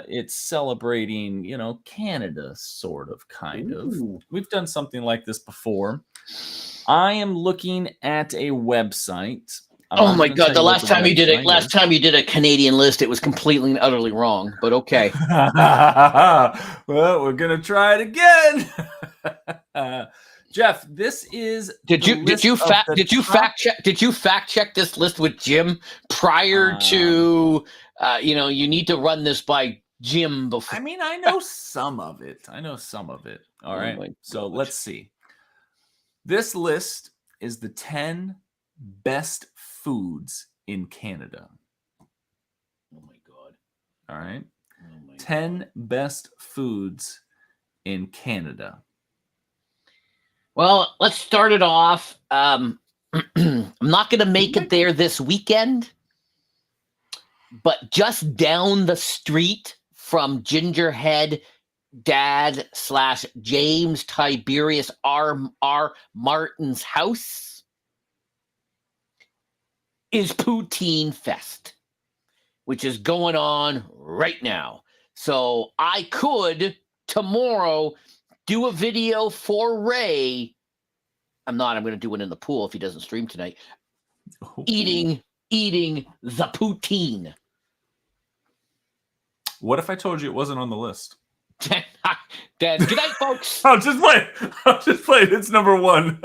Speaker 2: it's celebrating, you know, Canada, sort of, kind of. We've done something like this before. I am looking at a website.
Speaker 1: Oh my God! The last time you did it, last time you did a Canadian list, it was completely and utterly wrong. But okay.
Speaker 2: Well, we're gonna try it again. Jeff, this is.
Speaker 1: Did you fact check this list with Jim prior to? You need to run this by Jim before.
Speaker 2: I mean, I know some of it. All right. So let's see. This list is the 10 best foods in Canada.
Speaker 1: Oh my God.
Speaker 2: All right. 10 best foods in Canada.
Speaker 1: Well, let's start it off. I'm not going to make it there this weekend, but just down the street from Gingerhead Dad / James Tiberius R. Martin's house is Poutine Fest, which is going on right now. So I could tomorrow do a video for Ray. I'm going to do one in the pool if he doesn't stream tonight. Eating the poutine.
Speaker 2: What if I told you it wasn't on the list?
Speaker 1: Then good night, folks.
Speaker 2: I'll just play it. It's number 1.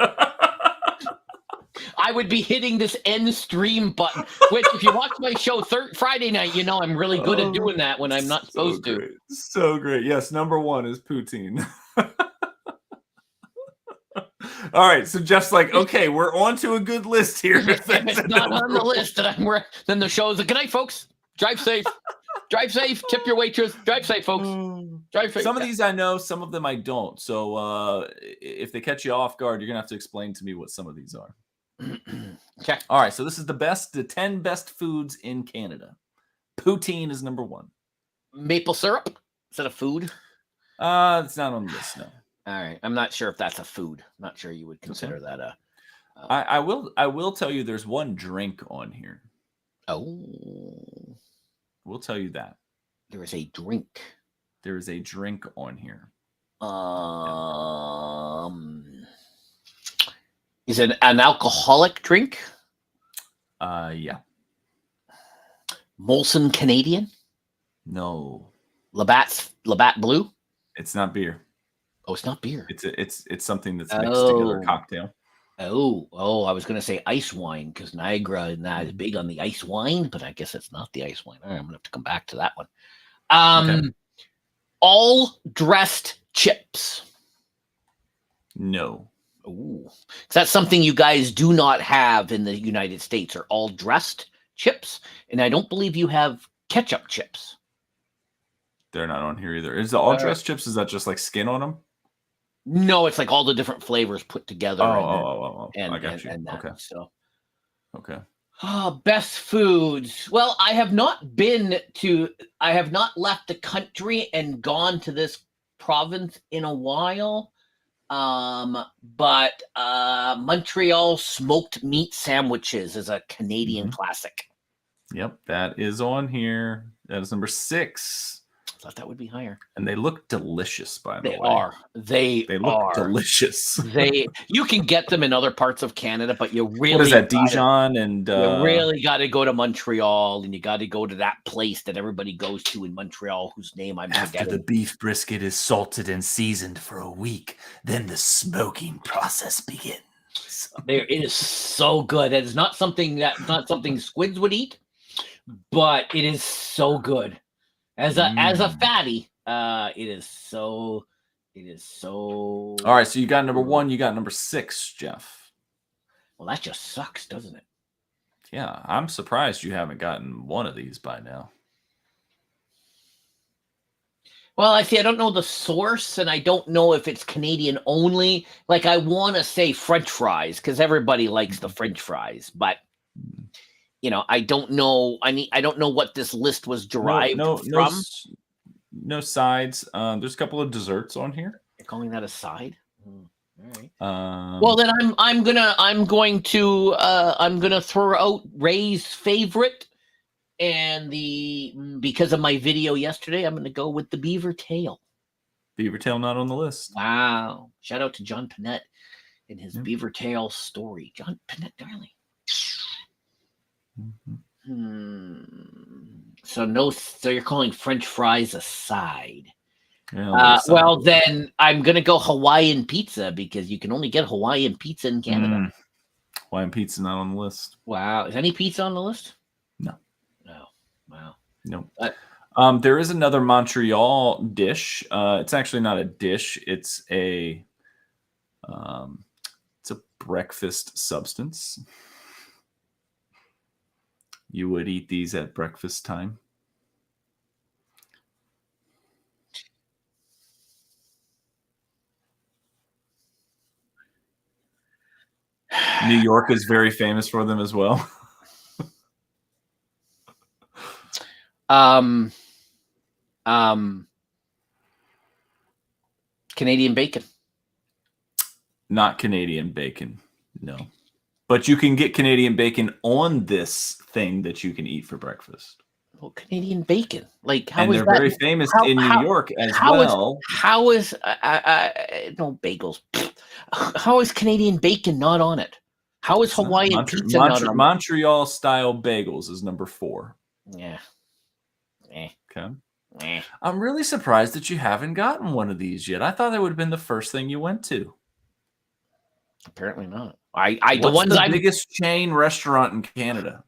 Speaker 1: I would be hitting this end stream button, which if you watch my show Friday night, you know I'm really good at doing that when I'm not supposed to.
Speaker 2: So great. Yes, number 1 is poutine. All right, so Jeff's like, okay, we're on to a good list here.
Speaker 1: If it's not on the list, then the show's good night, folks. Drive safe. Drive safe. Tip your waitress. Drive safe, folks. Drive safe.
Speaker 2: Some of these I know, some of them I don't. So if they catch you off guard, you're gonna have to explain to me what some of these are.
Speaker 1: Okay.
Speaker 2: All right. So this is the 10 best foods in Canada. Poutine is number 1.
Speaker 1: Maple syrup? Is that a food?
Speaker 2: It's not on the list. No.
Speaker 1: All right. I'm not sure if that's a food. I'm not sure you would consider that a.
Speaker 2: I will tell you there's one drink on here.
Speaker 1: Oh.
Speaker 2: We'll tell you that.
Speaker 1: There is a drink.
Speaker 2: There is a drink on here.
Speaker 1: Is it an alcoholic drink?
Speaker 2: Yeah.
Speaker 1: Molson Canadian?
Speaker 2: No.
Speaker 1: Labatt Blue?
Speaker 2: It's not beer.
Speaker 1: Oh, it's not beer.
Speaker 2: It's something that's mixed together, a cocktail.
Speaker 1: Oh, I was going to say ice wine because Niagara is big on the ice wine, but I guess it's not the ice wine. All right, I'm going to have to come back to that one. Okay. All dressed chips.
Speaker 2: No.
Speaker 1: Ooh. That's something you guys do not have in the United States, are all dressed chips. And I don't believe you have ketchup chips.
Speaker 2: They're not on here either. Is the all dressed chips, is that just like skin on them?
Speaker 1: No, it's like all the different flavors put together.
Speaker 2: Oh,
Speaker 1: and
Speaker 2: I got you.
Speaker 1: and that.
Speaker 2: Okay.
Speaker 1: So,
Speaker 2: Best
Speaker 1: foods. Well, I have not left the country and gone to this province in a while. But Montreal smoked meat sandwiches is a Canadian classic.
Speaker 2: Yep, that is on here. That is number 6.
Speaker 1: I thought that would be higher.
Speaker 2: And they look delicious, by the way.
Speaker 1: They
Speaker 2: look delicious.
Speaker 1: You can get them in other parts of Canada, but you really
Speaker 2: what is that, Dijon? And
Speaker 1: you really got to go to Montreal, and you got to go to that place that everybody goes to in Montreal, whose name I'm forgetting.
Speaker 2: After the beef brisket is salted and seasoned for a week, then the smoking process begins.
Speaker 1: It is so good. It is not something squids would eat, but it is so good. As a fatty, it is so. All
Speaker 2: right, so you got number 1, you got number 6, Jeff.
Speaker 1: Well, that just sucks, doesn't it?
Speaker 2: Yeah, I'm surprised you haven't gotten one of these by now.
Speaker 1: Well, I don't know the source, and I don't know if it's Canadian only. Like, I want to say French fries because everybody likes the French fries, but I don't know. I don't know what this list was derived from.
Speaker 2: No sides. There's a couple of desserts on here.
Speaker 1: You're calling that a side? All right. Well, then I'm going to throw out Ray's favorite, and because of my video yesterday, I'm going to go with the beaver tail.
Speaker 2: Beaver tail not on the list.
Speaker 1: Wow! Shout out to John Panette and his beaver tail story. John Panette, darling. So you're calling French fries a side. Well, then I'm going to go Hawaiian pizza because you can only get Hawaiian pizza in Canada.
Speaker 2: Hawaiian pizza not on the list.
Speaker 1: Wow. Is any pizza on the list?
Speaker 2: No.
Speaker 1: No. Wow.
Speaker 2: No. There is another Montreal dish. It's actually not a dish. It's a breakfast substance. You would eat these at breakfast time. New York is very famous for them as well.
Speaker 1: Canadian bacon.
Speaker 2: Not Canadian bacon, no. But you can get Canadian bacon on this thing that you can eat for breakfast.
Speaker 1: Well, Canadian bacon, like
Speaker 2: how? And they're very famous in New York as well.
Speaker 1: How is no bagels? How is Canadian bacon not on it? How is Hawaiian pizza not on it?
Speaker 2: Montreal style bagels is number 4.
Speaker 1: Yeah.
Speaker 2: Okay. I'm really surprised that you haven't gotten one of these yet. I thought that would have been the first thing you went to.
Speaker 1: Apparently not.
Speaker 2: What's the biggest chain restaurant in Canada?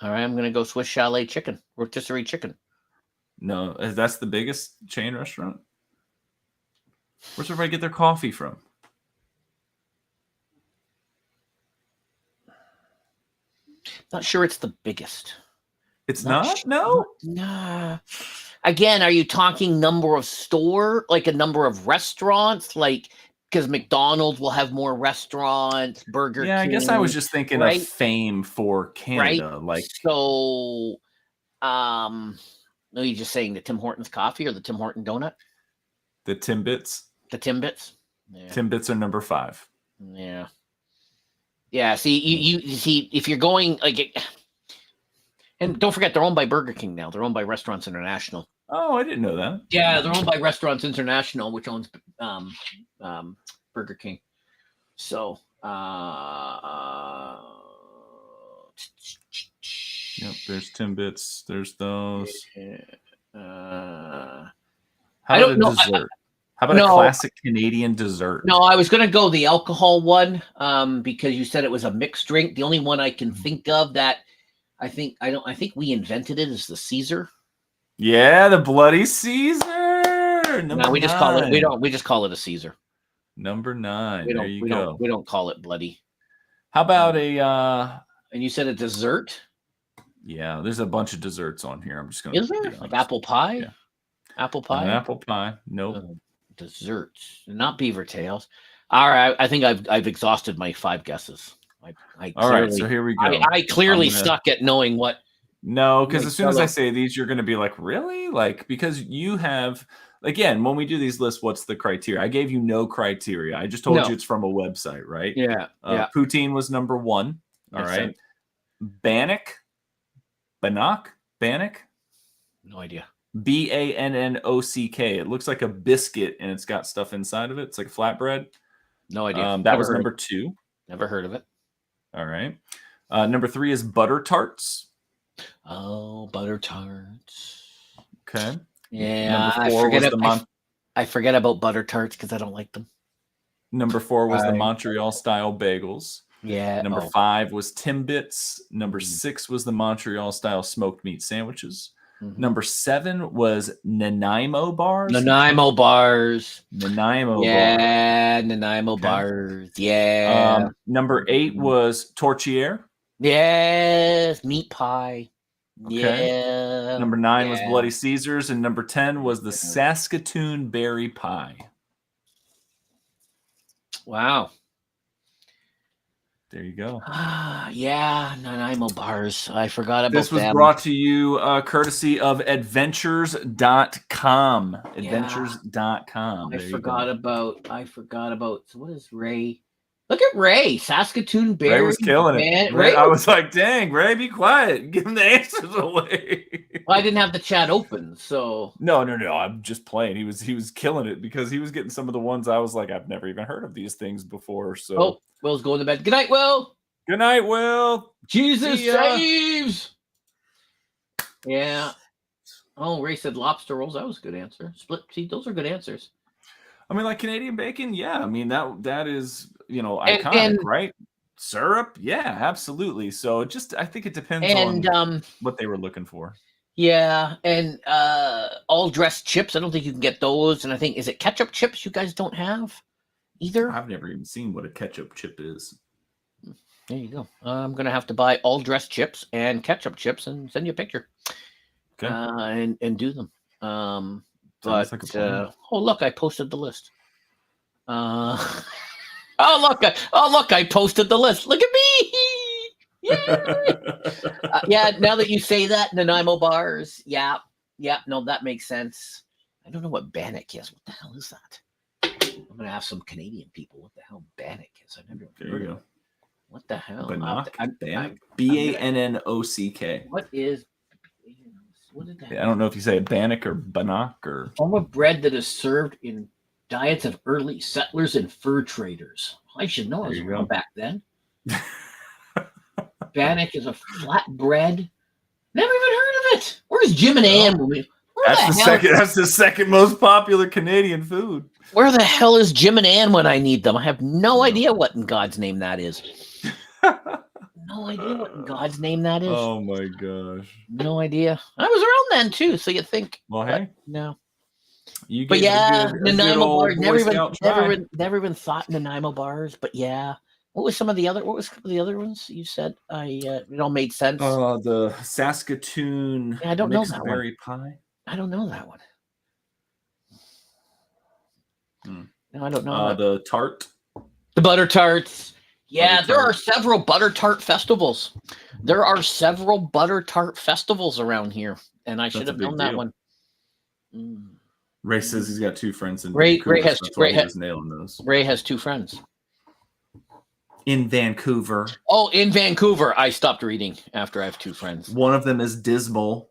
Speaker 1: All right, I'm going to go Swiss Chalet chicken, rotisserie chicken.
Speaker 2: No, that's the biggest chain restaurant. Where's everybody get their coffee from?
Speaker 1: Not sure it's the biggest.
Speaker 2: It's not? No?
Speaker 1: Nah. Again, are you talking number of like a number of restaurants? Like, because McDonald's will have more restaurants, Burger King.
Speaker 2: I guess I was just thinking of fame for Canada.
Speaker 1: Right? So, no, you're just saying the Tim Hortons coffee or the Tim Horton donut?
Speaker 2: The Timbits.
Speaker 1: The Timbits?
Speaker 2: Yeah. Timbits are number 5.
Speaker 1: Yeah. Yeah, see, you see, if you're going, like, and don't forget, they're owned by Burger King now. They're owned by Restaurants International.
Speaker 2: Oh, I didn't know that.
Speaker 1: Yeah, they're owned by Restaurants International, which owns Burger King. So,
Speaker 2: yep, there's Timbits. There's those.
Speaker 1: How
Speaker 2: about a dessert? How about a classic Canadian dessert?
Speaker 1: No, I was going to go the alcohol one because you said it was a mixed drink. The only one I can think of that I think we invented it is the Caesar.
Speaker 2: Yeah, the Bloody Caesar.
Speaker 1: No, we just call it. We just call it a Caesar.
Speaker 2: Number 9. There you go.
Speaker 1: We don't call it bloody.
Speaker 2: How about a?
Speaker 1: And you said a dessert.
Speaker 2: Yeah, there's a bunch of desserts on here. I'm just gonna.
Speaker 1: Is there like apple pie? Apple pie?
Speaker 2: An apple pie. Nope.
Speaker 1: Desserts. Not beaver tails. All right. I think I've exhausted my 5 guesses.
Speaker 2: All right, so here we go.
Speaker 1: I clearly suck at knowing what.
Speaker 2: No, because as soon as I say these, you're going to be like, really? Like, because you have, again, when we do these lists, what's the criteria? I gave you no criteria. I just told you it's from a website, right?
Speaker 1: Yeah.
Speaker 2: Poutine was number 1. All right. Bannock. No idea. Bannock. It looks like a biscuit and it's got stuff inside of it. It's like a flatbread.
Speaker 1: No idea.
Speaker 2: That was number 2.
Speaker 1: Never heard of it.
Speaker 2: All right. Number 3 is butter tarts.
Speaker 1: Oh, butter tarts.
Speaker 2: Okay.
Speaker 1: Yeah. I forget about butter tarts because I don't like them.
Speaker 2: Number 4 was the Montreal style bagels.
Speaker 1: Yeah.
Speaker 2: Number 5 was Timbits. Number 6 was the Montreal style smoked meat sandwiches. Number 7 was Nanaimo bars.
Speaker 1: Nanaimo bars.
Speaker 2: Yeah,
Speaker 1: Nanaimo bars. Yeah.
Speaker 2: Number 8 was Torchiere.
Speaker 1: Yes, meat pie.
Speaker 2: Okay.
Speaker 1: Yeah.
Speaker 2: Number 9 was Bloody Caesars, and number 10 was the Saskatoon berry pie.
Speaker 1: Wow.
Speaker 2: There you go.
Speaker 1: Yeah, Nanaimo bars. I forgot about
Speaker 2: this was brought to you courtesy of adventures.com. Adventures.com.
Speaker 1: I forgot about. So what is Ray? Look at Ray. Saskatoon berry.
Speaker 2: Ray was killing it. I was like, dang, Ray, be quiet. Give him the answers away.
Speaker 1: Well, I didn't have the chat open, so.
Speaker 2: No. I'm just playing. He was killing it because he was getting some of the ones I was like, I've never even heard of these things before. So.
Speaker 1: Will's going to bed. Good night, Will.
Speaker 2: Good night, Will.
Speaker 1: Jesus saves. Yeah. Oh, Ray said lobster rolls. That was a good answer. Split. See, those are good answers.
Speaker 2: I mean, like Canadian bacon. Yeah. I mean, that is, iconic, right? Syrup. Yeah, absolutely. So I think it depends on what they were looking for.
Speaker 1: Yeah. And all dressed chips. I don't think you can get those. And I think, is it ketchup chips you guys don't have? Either.
Speaker 2: I've never even seen what a ketchup chip is.
Speaker 1: There you go. I'm gonna have to buy all dressed chips and ketchup chips and send you a picture.
Speaker 2: Okay.
Speaker 1: And do them. Oh look, I posted the list. Oh look, I posted the list. Look at me. Yeah. Now that you say that, Nanaimo bars. Yeah. No, that makes sense. I don't know what Bannock is. What the hell is that? I'm gonna ask some Canadian people what the hell Bannock is. I've never heard of it. What the hell?
Speaker 2: Bannock. Bannock. Bannock.
Speaker 1: What is?
Speaker 2: I don't know if you say Bannock or Bannock or.
Speaker 1: Form of bread that is served in diets of early settlers and fur traders. I should know. I was around back then. Bannock is a flat bread. Never even heard of it. Where's Jim and Ann?
Speaker 2: That's the second most popular Canadian food.
Speaker 1: Where the hell is Jim and Ann when I need them? I have no idea what in God's name that is. No idea what in God's name that is.
Speaker 2: Oh my gosh.
Speaker 1: No idea. I was around then too, so you think.
Speaker 2: Well, hey.
Speaker 1: No.
Speaker 2: But yeah,
Speaker 1: Nanaimo bars. Never even thought Nanaimo bars, but yeah. What was some of the other ones you said? It all made sense.
Speaker 2: The Saskatoon
Speaker 1: I don't know that
Speaker 2: berry pie.
Speaker 1: I don't know that one. No, I don't know.
Speaker 2: The tart.
Speaker 1: The butter tarts. Yeah, there are several butter tart festivals. Around here, and I should have known that one.
Speaker 2: Ray says he's got 2 friends in
Speaker 1: Vancouver. Ray has 2 friends.
Speaker 2: In Vancouver.
Speaker 1: Oh, in Vancouver. I stopped reading after I have 2 friends.
Speaker 2: One of them is Dismal.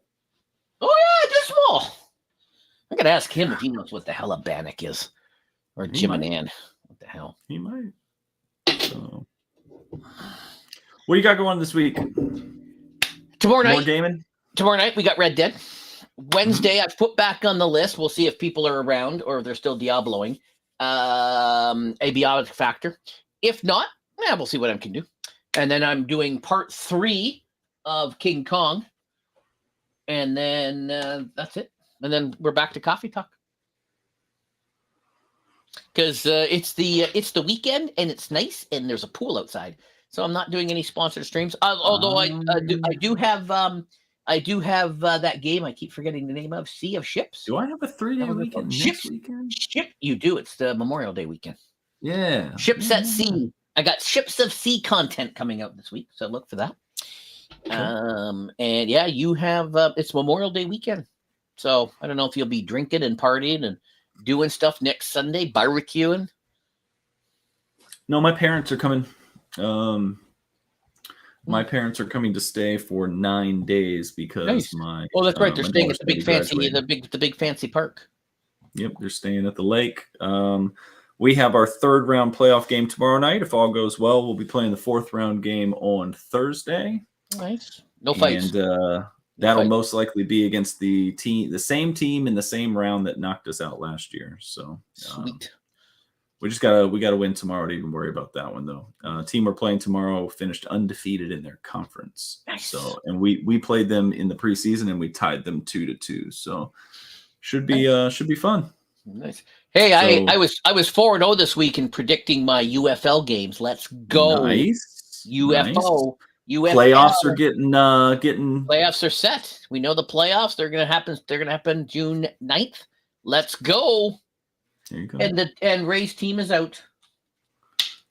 Speaker 1: Oh, yeah, Dismal. I'm going to ask him if he knows what the hell a Bannock is. Or Jim and Ann. What the hell?
Speaker 2: He might. What do you got going this week?
Speaker 1: Tomorrow night.
Speaker 2: More gaming?
Speaker 1: Tomorrow night, we got Red Dead. Wednesday, I've put back on the list. We'll see if people are around or if they're still Diabloing. A Biotic Factor. If not, we'll see what I can do. And then I'm doing part 3 of King Kong. And then that's it. And then we're back to coffee talk. Because it's the weekend and it's nice and there's a pool outside. So I'm not doing any sponsored streams. Although I do have I do have that game. I keep forgetting the name of Sea of Ships.
Speaker 2: Do I have a 3-day weekend next weekend?
Speaker 1: You do. It's the Memorial Day weekend.
Speaker 2: Yeah.
Speaker 1: Ships at Sea. I got Ships of Sea content coming out this week, so look for that. Okay. And yeah, you have it's Memorial Day weekend, so I don't know if you'll be drinking and partying and doing stuff next Sunday, barbecuing.
Speaker 2: No, my parents are coming. My parents are coming to stay for 9 days because my.
Speaker 1: Oh, that's right. They're staying at the big fancy park.
Speaker 2: Yep, they're staying at the lake. We have our 3rd round playoff game tomorrow night. If all goes well, we'll be playing the 4th round game on Thursday.
Speaker 1: Nice. No fights.
Speaker 2: And that'll most likely be against the same team in the same round that knocked us out last year. So
Speaker 1: sweet.
Speaker 2: We gotta win tomorrow to even worry about that one though. Team we're playing tomorrow finished undefeated in their conference.
Speaker 1: Nice.
Speaker 2: So and we played them in the preseason and we tied them 2-2. So should be fun.
Speaker 1: Nice. Hey, so, I was 4-0 this week in predicting my UFL games. Let's go.
Speaker 2: Nice.
Speaker 1: UFO.
Speaker 2: Nice. Playoffs are getting
Speaker 1: playoffs are set. We know the playoffs. They're gonna happen June 9th. Let's go.
Speaker 2: There you go.
Speaker 1: And Ray's team is out.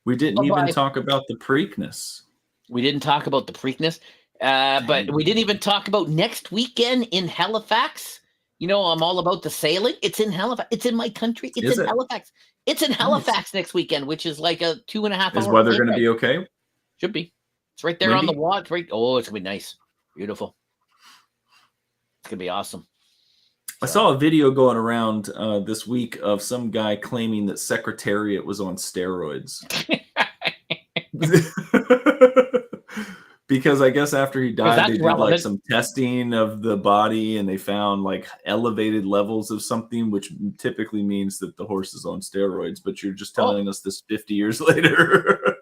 Speaker 2: We didn't even talk about the Preakness.
Speaker 1: We didn't talk about the Preakness. But we didn't even talk about next weekend in Halifax. You know, I'm all about the sailing. It's in Halifax. It's in my country. It's in Halifax. It's in Halifax next weekend, which is like a 2.5 hour.
Speaker 2: Is weather going to be okay?
Speaker 1: Should be. It's right there on the watch. Right. Oh, it's going to be nice. Beautiful. It's going to be awesome.
Speaker 2: I saw a video going around this week of some guy claiming that Secretariat was on steroids. Because I guess after he died, they did like some testing of the body and they found like elevated levels of something, which typically means that the horse is on steroids. But you're just telling us this 50 years later.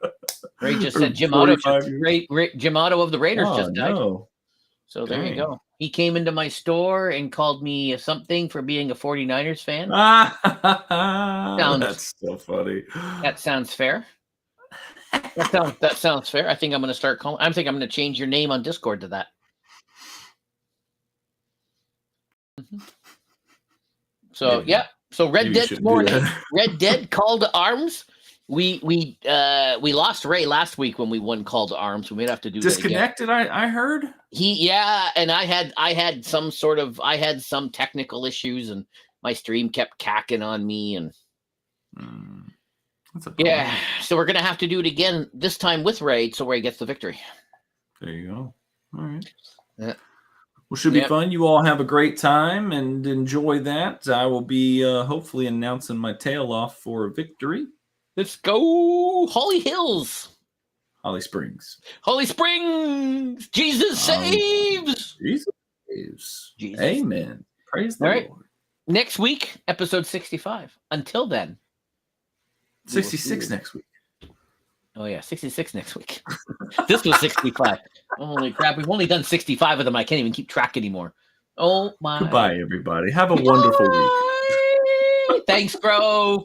Speaker 1: Ray just said Jim Otto of the Raiders just died.
Speaker 2: No.
Speaker 1: So there you go. He came into my store and called me something for being a 49ers fan.
Speaker 2: That's so funny.
Speaker 1: That sounds fair. That sounds fair. I think I'm going to start calling. I'm going to change your name on Discord to that. So yeah. So Red Dead morning. Red Dead Call to Arms. We lost Ray last week when we won Call to Arms. We may have to do
Speaker 2: disconnected.
Speaker 1: That again.
Speaker 2: I heard.
Speaker 1: And I had some technical issues and my stream kept cacking on me and. Yeah, so we're gonna have to do it again this time with Ray, so Ray gets the victory.
Speaker 2: There you go. All right. Yeah. Well, should be fun. You all have a great time and enjoy that. I will be hopefully announcing my tail off for a victory.
Speaker 1: Let's go, Holly Hills,
Speaker 2: Holly Springs.
Speaker 1: Jesus saves.
Speaker 2: Jesus saves. Amen. Praise the Lord.
Speaker 1: Next week, episode 65. Until then.
Speaker 2: 66 next week.
Speaker 1: Oh yeah, 66 next week. This was 65. Holy crap, we've only done 65 of them. I can't even keep track anymore. Oh my.
Speaker 2: Goodbye, everybody. Have a wonderful week.
Speaker 1: Thanks, bro.